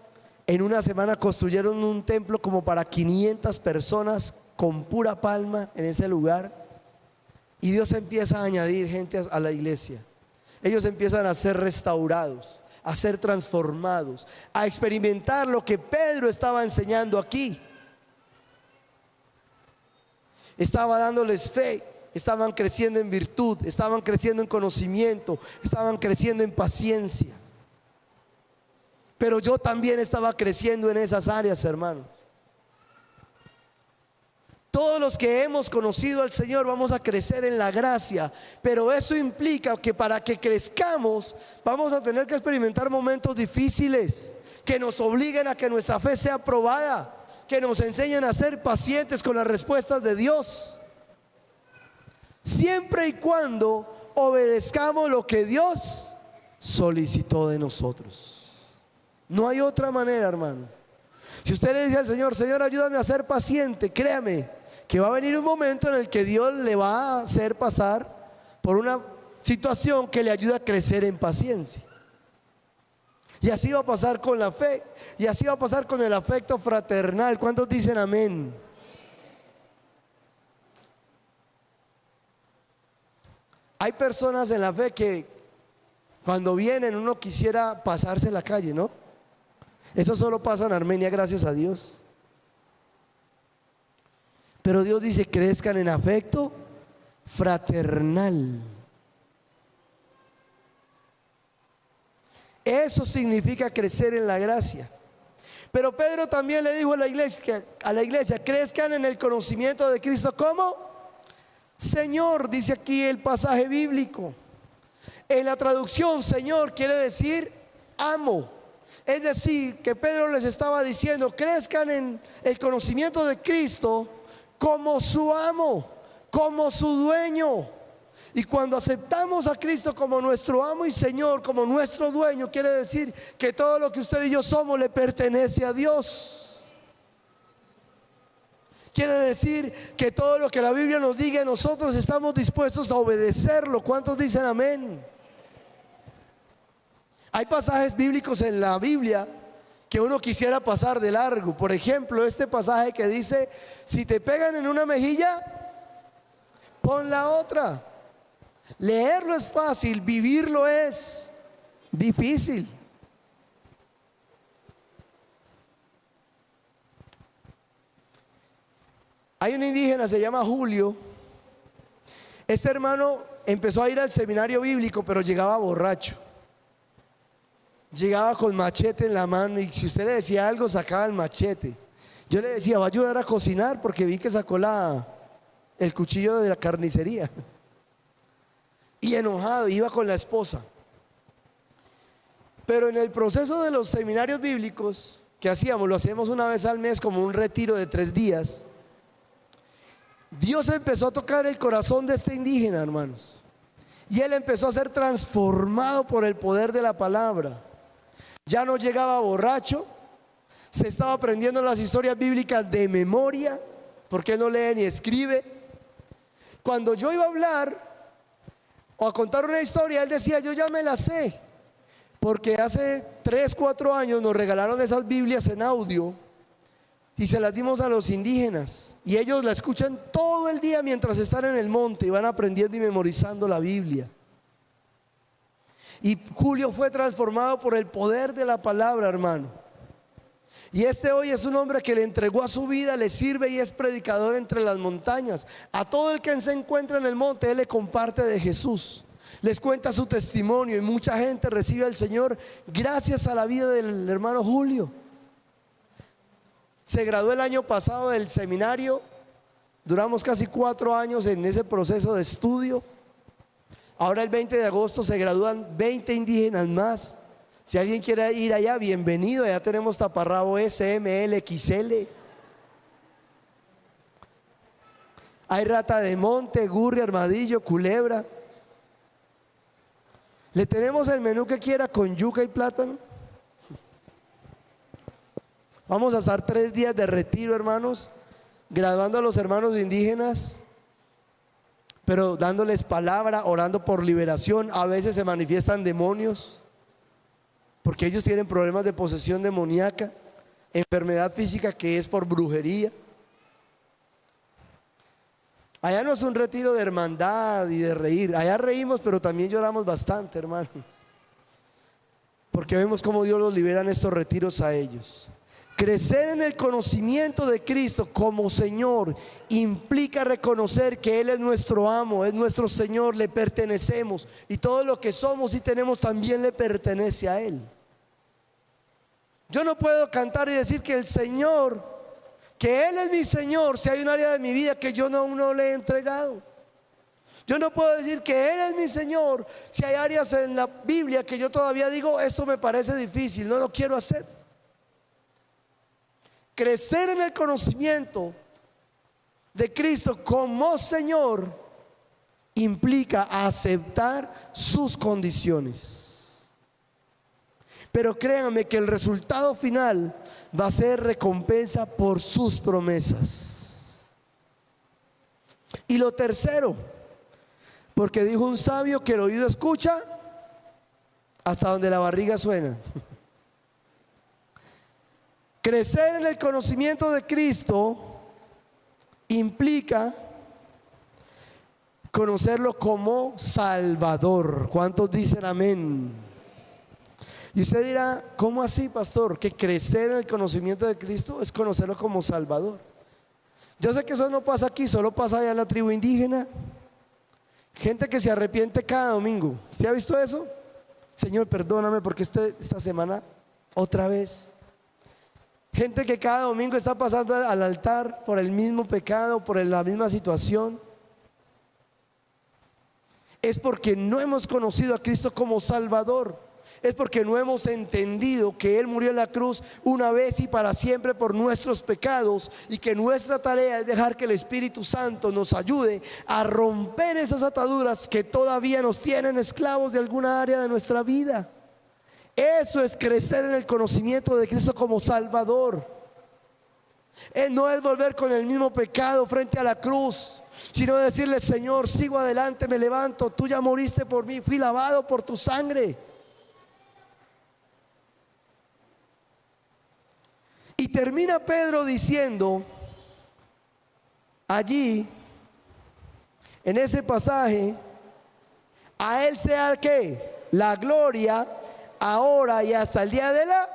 En una semana construyeron un templo como para 500 personas con pura palma en ese lugar. Y Dios empieza a añadir gente a la iglesia. Ellos empiezan a ser restaurados, a ser transformados, a experimentar lo que Pedro estaba enseñando aquí. Estaba dándoles fe. Estaban creciendo en virtud, estaban creciendo en conocimiento, estaban creciendo en paciencia. Pero yo también estaba creciendo en esas áreas, hermanos. Todos los que hemos conocido al Señor vamos a crecer en la gracia, pero eso implica que para que crezcamos vamos a tener que experimentar momentos difíciles que nos obliguen a que nuestra fe sea probada, que nos enseñen a ser pacientes con las respuestas de Dios. Siempre y cuando obedezcamos lo que Dios solicitó de nosotros. No hay otra manera, hermano. Si usted le dice al Señor, Señor, ayúdame a ser paciente, créame que va a venir un momento en el que Dios le va a hacer pasar por una situación que le ayuda a crecer en paciencia. Y así va a pasar con la fe, y así va a pasar con el afecto fraternal. ¿Cuántos dicen amén? Hay personas en la fe que cuando vienen uno quisiera pasarse en la calle, ¿no? Eso solo pasa en Armenia, gracias a Dios. Pero Dios dice, crezcan en afecto fraternal. Eso significa crecer en la gracia. Pero Pedro también le dijo a la iglesia, crezcan en el conocimiento de Cristo. ¿Cómo? Señor, dice aquí el pasaje bíblico. En la traducción, Señor quiere decir amo. Es decir, que Pedro les estaba diciendo, crezcan en el conocimiento de Cristo como su amo, como su dueño. Y cuando aceptamos a Cristo como nuestro amo y Señor, como nuestro dueño, quiere decir que todo lo que usted y yo somos le pertenece a Dios. Quiere decir que todo lo que la Biblia nos diga, nosotros estamos dispuestos a obedecerlo. ¿Cuántos dicen amén? Hay pasajes bíblicos en la Biblia que uno quisiera pasar de largo. Por ejemplo, este pasaje que dice, si te pegan en una mejilla, pon la otra. Leerlo es fácil, vivirlo es difícil. Hay un indígena, se llama Julio. Este hermano empezó a ir al seminario bíblico, pero llegaba borracho. Llegaba con machete en la mano y si usted le decía algo, sacaba el machete. Yo le decía, va a ayudar a cocinar porque vi que sacó el cuchillo de la carnicería. Y enojado, iba con la esposa. Pero en el proceso de los seminarios bíblicos que hacíamos, lo hacíamos una vez al mes como un retiro de 3 días. Dios empezó a tocar el corazón de este indígena, hermanos. Y él empezó a ser transformado por el poder de la palabra. Ya no llegaba borracho, se estaba aprendiendo las historias bíblicas de memoria, porque él no lee ni escribe. Cuando yo iba a hablar o a contar una historia, él decía, yo ya me la sé, porque hace 3, 4 años nos regalaron esas Biblias en audio y se las dimos a los indígenas y ellos la escuchan todo el día mientras están en el monte y van aprendiendo y memorizando la Biblia. Y Julio fue transformado por el poder de la palabra, hermano. Y este hoy es un hombre que le entregó a su vida, le sirve y es predicador entre las montañas. A todo el que se encuentra en el monte, él le comparte de Jesús. Les cuenta su testimonio y mucha gente recibe al Señor gracias a la vida del hermano Julio. Se graduó el año pasado del seminario. Duramos casi 4 años en ese proceso de estudio. Ahora el 20 de agosto se gradúan 20 indígenas más. Si alguien quiere ir allá, bienvenido. Allá tenemos taparrabo S, M, L, XL. Hay rata de monte, gurri, armadillo, culebra. Le tenemos el menú que quiera con yuca y plátano. Vamos a estar 3 días de retiro, hermanos, graduando a los hermanos indígenas, pero dándoles palabra, orando por liberación. A veces se manifiestan demonios, porque ellos tienen problemas de posesión demoníaca, enfermedad física que es por brujería. Allá no es un retiro de hermandad y de reír. Allá reímos, pero también lloramos bastante, hermano, porque vemos cómo Dios los libera en estos retiros a ellos. Crecer en el conocimiento de Cristo como Señor implica reconocer que Él es nuestro amo, es nuestro Señor, le pertenecemos y todo lo que somos y tenemos también le pertenece a Él. Yo no puedo cantar y decir que el Señor, que Él es mi Señor, si hay un área de mi vida que yo no le he entregado. Yo no puedo decir que Él es mi Señor si hay áreas en la Biblia que yo todavía digo, esto me parece difícil, no lo quiero hacer. Crecer en el conocimiento de Cristo como Señor implica aceptar sus condiciones. Pero créanme que el resultado final va a ser recompensa por sus promesas. Y lo tercero, Porque dijo un sabio que el oído escucha hasta donde la barriga suena. Crecer en el conocimiento de Cristo implica conocerlo como Salvador. ¿Cuántos dicen amén? Y usted dirá, ¿cómo así, pastor? Que crecer en el conocimiento de Cristo es conocerlo como Salvador. Yo sé que eso no pasa aquí, solo pasa allá en la tribu indígena. Gente que se arrepiente cada domingo. ¿Usted ha visto eso? Señor, perdóname porque esta semana otra vez. Gente que cada domingo está pasando al altar por el mismo pecado, por la misma situación. Es porque no hemos conocido a Cristo como Salvador. Es porque no hemos entendido que Él murió en la cruz una vez y para siempre por nuestros pecados, y que nuestra tarea es dejar que el Espíritu Santo nos ayude a romper esas ataduras que todavía nos tienen esclavos de alguna área de nuestra vida. Eso es crecer en el conocimiento de Cristo como Salvador. No es volver con el mismo pecado frente a la cruz, sino decirle: Señor, sigo adelante, me levanto, tú ya moriste por mí, fui lavado por tu sangre. Y termina Pedro diciendo allí, en ese pasaje: a Él sea ¿qué? La gloria, ahora y hasta el día de la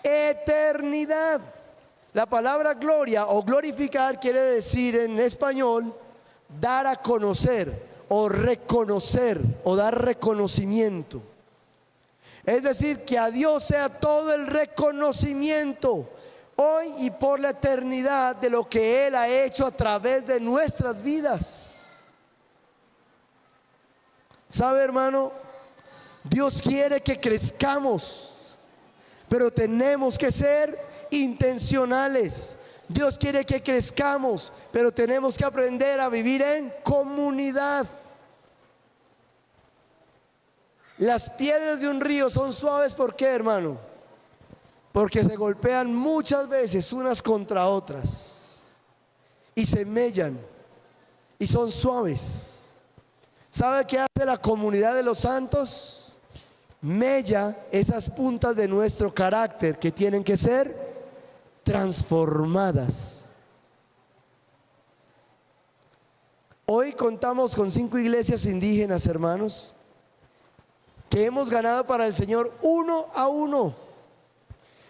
eternidad. La palabra gloria o glorificar quiere decir en español dar a conocer o reconocer o dar reconocimiento. Es decir, que a Dios sea todo el reconocimiento hoy y por la eternidad de lo que Él ha hecho a través de nuestras vidas. ¿Sabe, hermano? Dios quiere que crezcamos, pero tenemos que ser intencionales. Dios quiere que crezcamos, pero tenemos que aprender a vivir en comunidad. Las piedras de un río son suaves, ¿por qué, hermano? Porque se golpean muchas veces unas contra otras y se mellan y son suaves. ¿Sabe qué hace la comunidad de los santos? Mella esas puntas de nuestro carácter que tienen que ser transformadas. Hoy contamos con 5 iglesias indígenas, hermanos, que hemos ganado para el Señor uno a uno,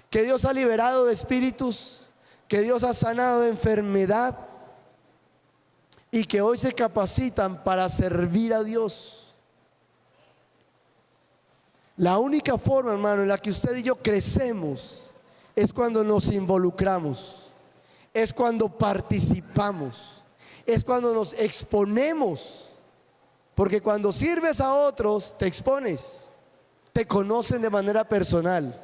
que Dios ha liberado de espíritus, que Dios ha sanado de enfermedad y que hoy se capacitan para servir a Dios. La única forma, hermano, en la que usted y yo crecemos es cuando nos involucramos, es cuando participamos, es cuando nos exponemos. Porque cuando sirves a otros, te expones, te conocen de manera personal.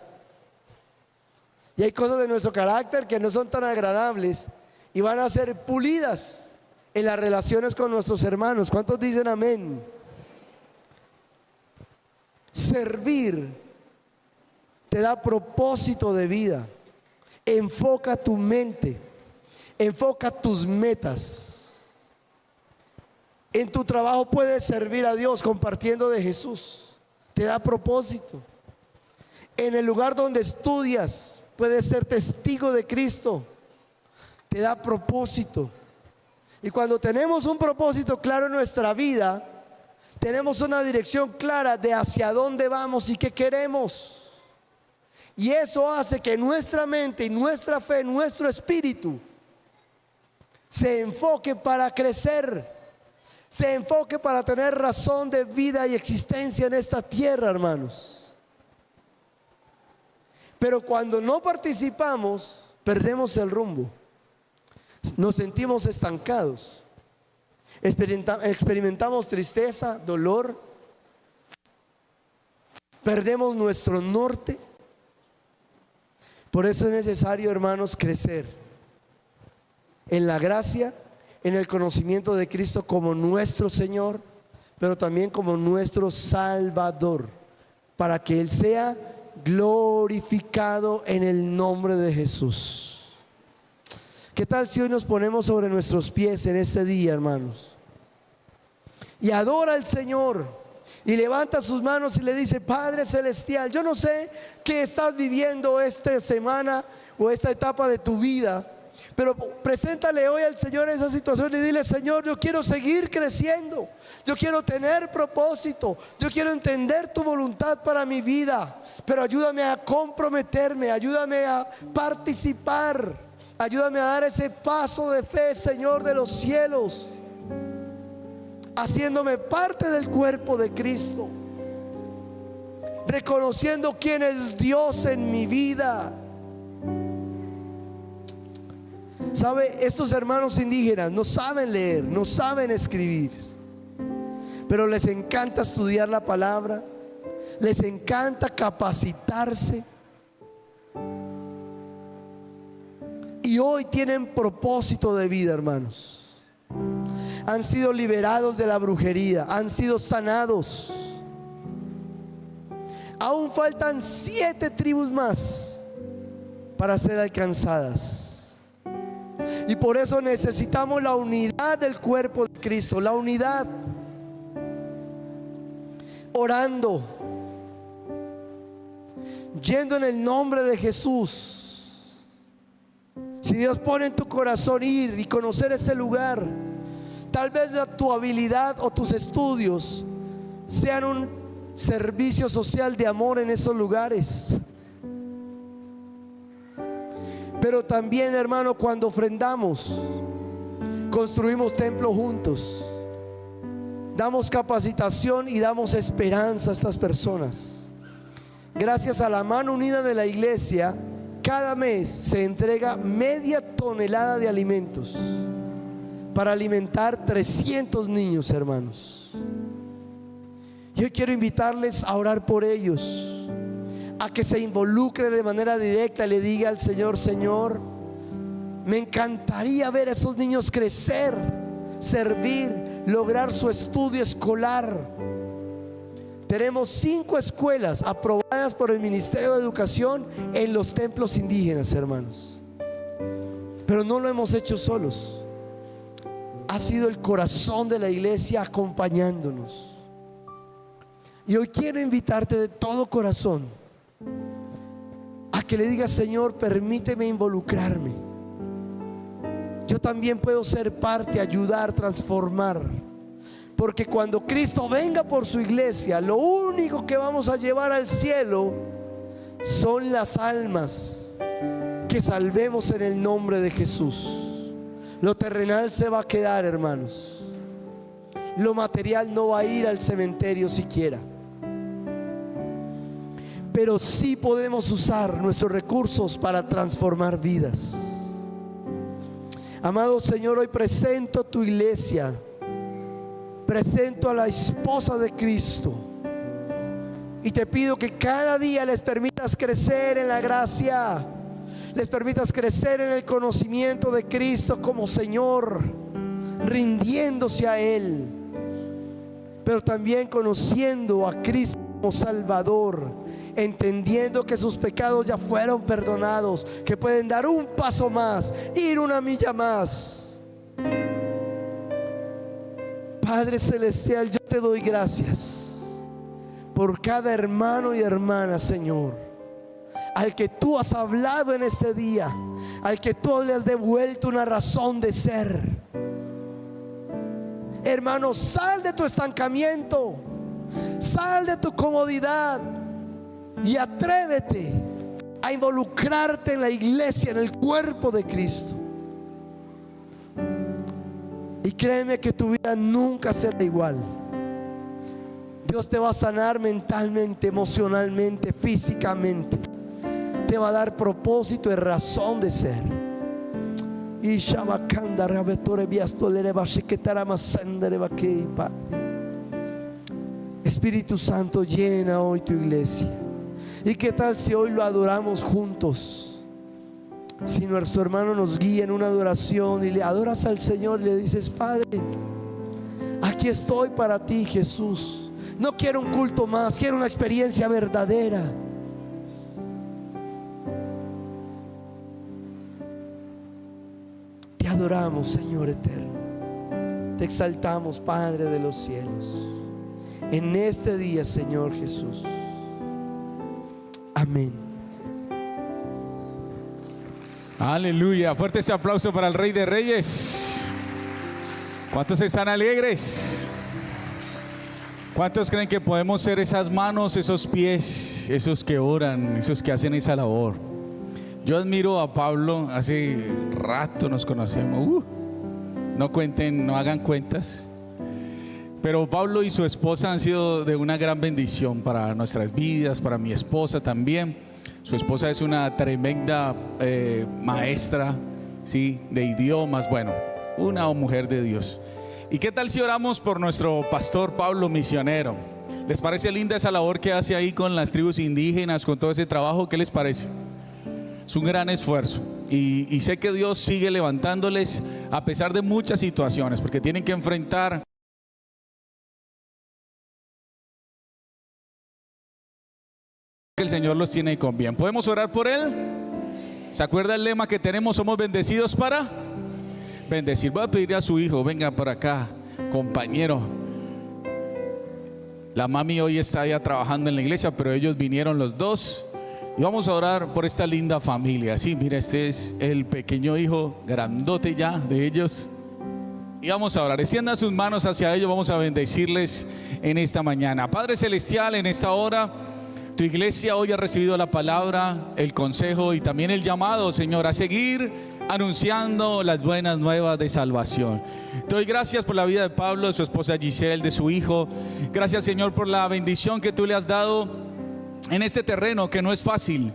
Y hay cosas de nuestro carácter que no son tan agradables y van a ser pulidas en las relaciones con nuestros hermanos. ¿Cuántos dicen amén? Servir te da propósito de vida. Enfoca tu mente, enfoca tus metas. En tu trabajo puedes servir a Dios compartiendo de Jesús, te da propósito. En el lugar donde estudias puedes ser testigo de Cristo, te da propósito. Y cuando tenemos un propósito claro en nuestra vida, tenemos una dirección clara de hacia dónde vamos y qué queremos. Y eso hace que nuestra mente y nuestra fe, nuestro espíritu se enfoque para crecer, se enfoque para tener razón de vida y existencia en esta tierra, hermanos. Pero cuando no participamos, perdemos el rumbo, nos sentimos estancados, experimentamos tristeza, dolor, perdemos nuestro norte. Por eso es necesario, hermanos, crecer en la gracia, en el conocimiento de Cristo como nuestro Señor, pero también como nuestro Salvador, para que Él sea glorificado en el nombre de Jesús. ¿Qué tal si hoy nos ponemos sobre nuestros pies en este día, hermanos? y adora al Señor y levanta sus manos y le dice: Padre Celestial, yo no sé qué estás viviendo esta semana o esta etapa de tu vida, pero preséntale hoy al Señor esa situación y dile: Señor, yo quiero seguir creciendo, yo quiero tener propósito, yo quiero entender tu voluntad para mi vida, pero ayúdame a comprometerme, ayúdame a participar, ayúdame a dar ese paso de fe, Señor de los cielos, haciéndome parte del cuerpo de Cristo, reconociendo quién es Dios en mi vida. ¿Sabe? Estos hermanos indígenas no saben leer, no saben escribir, pero les encanta estudiar la palabra, les encanta capacitarse, y hoy tienen propósito de vida, hermanos. Han sido liberados de la brujería, han sido sanados. Aún faltan 7 tribus más para ser alcanzadas. Y por eso necesitamos la unidad del cuerpo de Cristo, la unidad. Orando, yendo en el nombre de Jesús. Si Dios pone en tu corazón ir y conocer ese lugar, tal vez tu habilidad o tus estudios sean un servicio social de amor en esos lugares. Pero también, hermano, cuando ofrendamos, construimos templos juntos, damos capacitación y damos esperanza a estas personas. Gracias a la mano unida de la iglesia, cada mes se entrega media tonelada de alimentos para alimentar 300 niños, hermanos. Yo quiero invitarles a orar por ellos, a que se involucre de manera directa y le diga al Señor: Señor, me encantaría ver a esos niños crecer, servir, lograr su estudio escolar. Tenemos 5 escuelas aprobadas por el Ministerio de Educación en los templos indígenas, hermanos. Pero no lo hemos hecho solos. Ha sido el corazón de la iglesia acompañándonos. Y hoy quiero invitarte de todo corazón a que le digas: Señor, permíteme involucrarme. Yo también puedo ser parte, ayudar, transformar. Porque cuando Cristo venga por su iglesia, lo único que vamos a llevar al cielo son las almas que salvemos en el nombre de Jesús. Lo terrenal se va a quedar, hermanos. Lo material no va a ir al cementerio siquiera. Pero sí podemos usar nuestros recursos para transformar vidas. Amado Señor, hoy presento tu iglesia, presento a la esposa de Cristo, y te pido que cada día les permitas crecer en la gracia, les permitas crecer en el conocimiento de Cristo como Señor, rindiéndose a Él, pero también conociendo a Cristo como Salvador, entendiendo que sus pecados ya fueron perdonados, que pueden dar un paso más, ir una milla más. Padre Celestial, yo te doy gracias por cada hermano y hermana, Señor, al que tú has hablado en este día, al que tú le has devuelto una razón de ser. Hermano, sal de tu estancamiento, sal de tu comodidad y atrévete a involucrarte en la iglesia, en el cuerpo de Cristo. Y créeme que tu vida nunca será igual. Dios te va a sanar mentalmente, emocionalmente, físicamente. Te va a dar propósito y razón de ser. Y Shabakanda Rabetore Biastolere Basheketara Masandere Bakei, Padre. Espíritu Santo, llena hoy tu iglesia. ¿Y qué tal si hoy lo adoramos juntos? Si nuestro hermano nos guía en una adoración y le adoras al Señor y le dices: Padre, aquí estoy para ti, Jesús. No quiero un culto más, quiero una experiencia verdadera. Te adoramos, Señor eterno. Te exaltamos, Padre de los cielos, en este día, Señor Jesús. Amén. Aleluya, fuerte ese aplauso para el Rey de Reyes. ¿Cuántos están alegres? ¿Cuántos creen que podemos ser esas manos, esos pies, esos que oran, esos que hacen esa labor? Yo admiro a Pablo, hace rato nos conocemos. No cuenten, no hagan cuentas. Pero Pablo y su esposa han sido de una gran bendición para nuestras vidas, para mi esposa también. Su esposa es una tremenda maestra, ¿sí?, de idiomas. Bueno, una mujer de Dios. ¿Y qué tal si oramos por nuestro pastor Pablo, misionero? ¿Les parece linda esa labor que hace ahí con las tribus indígenas, con todo ese trabajo? ¿Qué les parece? Es un gran esfuerzo y sé que Dios sigue levantándoles a pesar de muchas situaciones, porque tienen que enfrentar que el Señor los tiene con bien. ¿Podemos orar por él? ¿Se acuerda el lema que tenemos? Somos bendecidos para bendecir. Voy a pedirle a su hijo, venga por acá, compañero. La mami hoy está allá trabajando en la iglesia, pero ellos vinieron los dos. Y vamos a orar por esta linda familia. Sí, mira, este es el pequeño hijo grandote ya de ellos. Y vamos a orar. Extiendan sus manos hacia ellos. Vamos a bendecirles en esta mañana. Padre Celestial, en esta hora tu iglesia hoy ha recibido la palabra, el consejo y también el llamado, Señor, a seguir anunciando las buenas nuevas de salvación. Te doy gracias por la vida de Pablo, de su esposa Giselle, de su hijo. Gracias, Señor, por la bendición que tú le has dado en este terreno que no es fácil,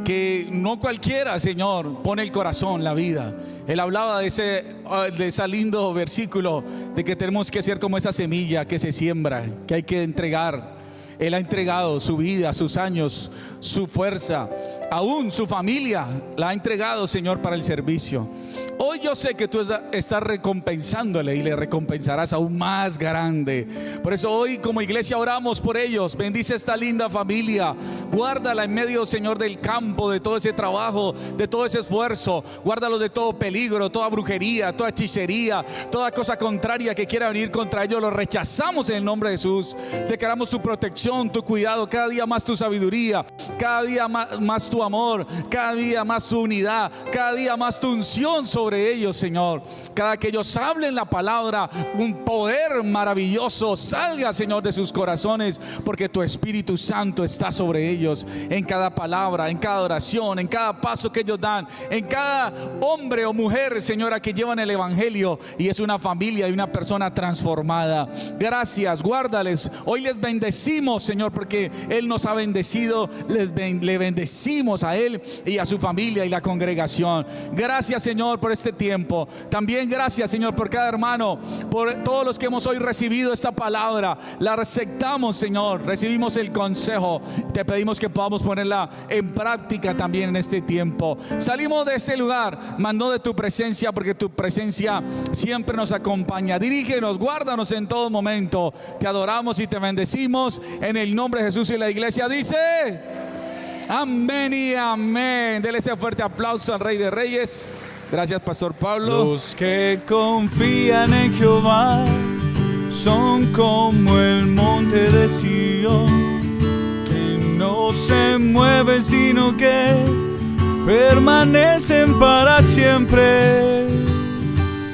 que no cualquiera, Señor, pone el corazón, la vida. Él hablaba de ese lindo versículo de que tenemos que ser como esa semilla que se siembra, que hay que entregar. Él ha entregado su vida, sus años, su fuerza, aún su familia la ha entregado, Señor, para el servicio. Hoy yo sé que tú estás recompensándole y le recompensarás aún más grande. Por eso hoy como iglesia oramos por ellos. Bendice esta linda familia. Guárdala en medio, Señor, del campo, de todo ese trabajo, de todo ese esfuerzo. Guárdalos de todo peligro, toda brujería, toda hechicería, toda cosa contraria que quiera venir contra ellos. Lo rechazamos en el nombre de Jesús. Declaramos tu protección, tu cuidado, cada día más tu sabiduría, cada día más tu amor, cada día más tu unidad, cada día más tu unción sobre ellos, Señor. Cada que ellos hablen la palabra, un poder maravilloso salga, Señor, de sus corazones, porque tu Espíritu Santo está sobre ellos, en cada palabra, en cada oración, en cada paso que ellos dan, en cada hombre o mujer, Señora, que llevan el Evangelio y es una familia y una persona transformada. Gracias, guárdales. Hoy les bendecimos, Señor, porque Él nos ha bendecido. Le bendecimos a Él y a su familia y la congregación. Gracias, Señor, por este tiempo. También gracias, Señor, por cada hermano, por todos los que hemos hoy recibido esta palabra. La aceptamos, Señor, recibimos el consejo. Te pedimos que podamos ponerla en práctica también en este tiempo. Salimos de ese lugar, mandó de tu presencia, porque tu presencia siempre nos acompaña. Dirígenos, guárdanos en todo momento. Te adoramos y te bendecimos en el nombre de Jesús. Y la iglesia dice amén y amén. Dele ese fuerte aplauso al Rey de Reyes. Gracias, Pastor Pablo. Los que confían en Jehová son como el monte de Sión, que no se mueven sino que permanecen para siempre.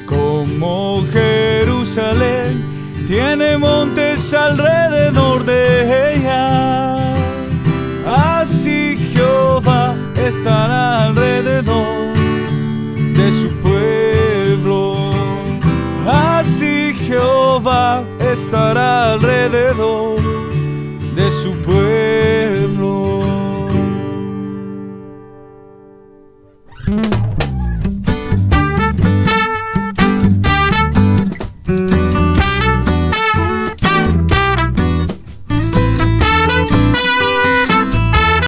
Como Jerusalén tiene montes alrededor de ella, así Jehová estará alrededor de su pueblo. Así Jehová estará alrededor de su pueblo.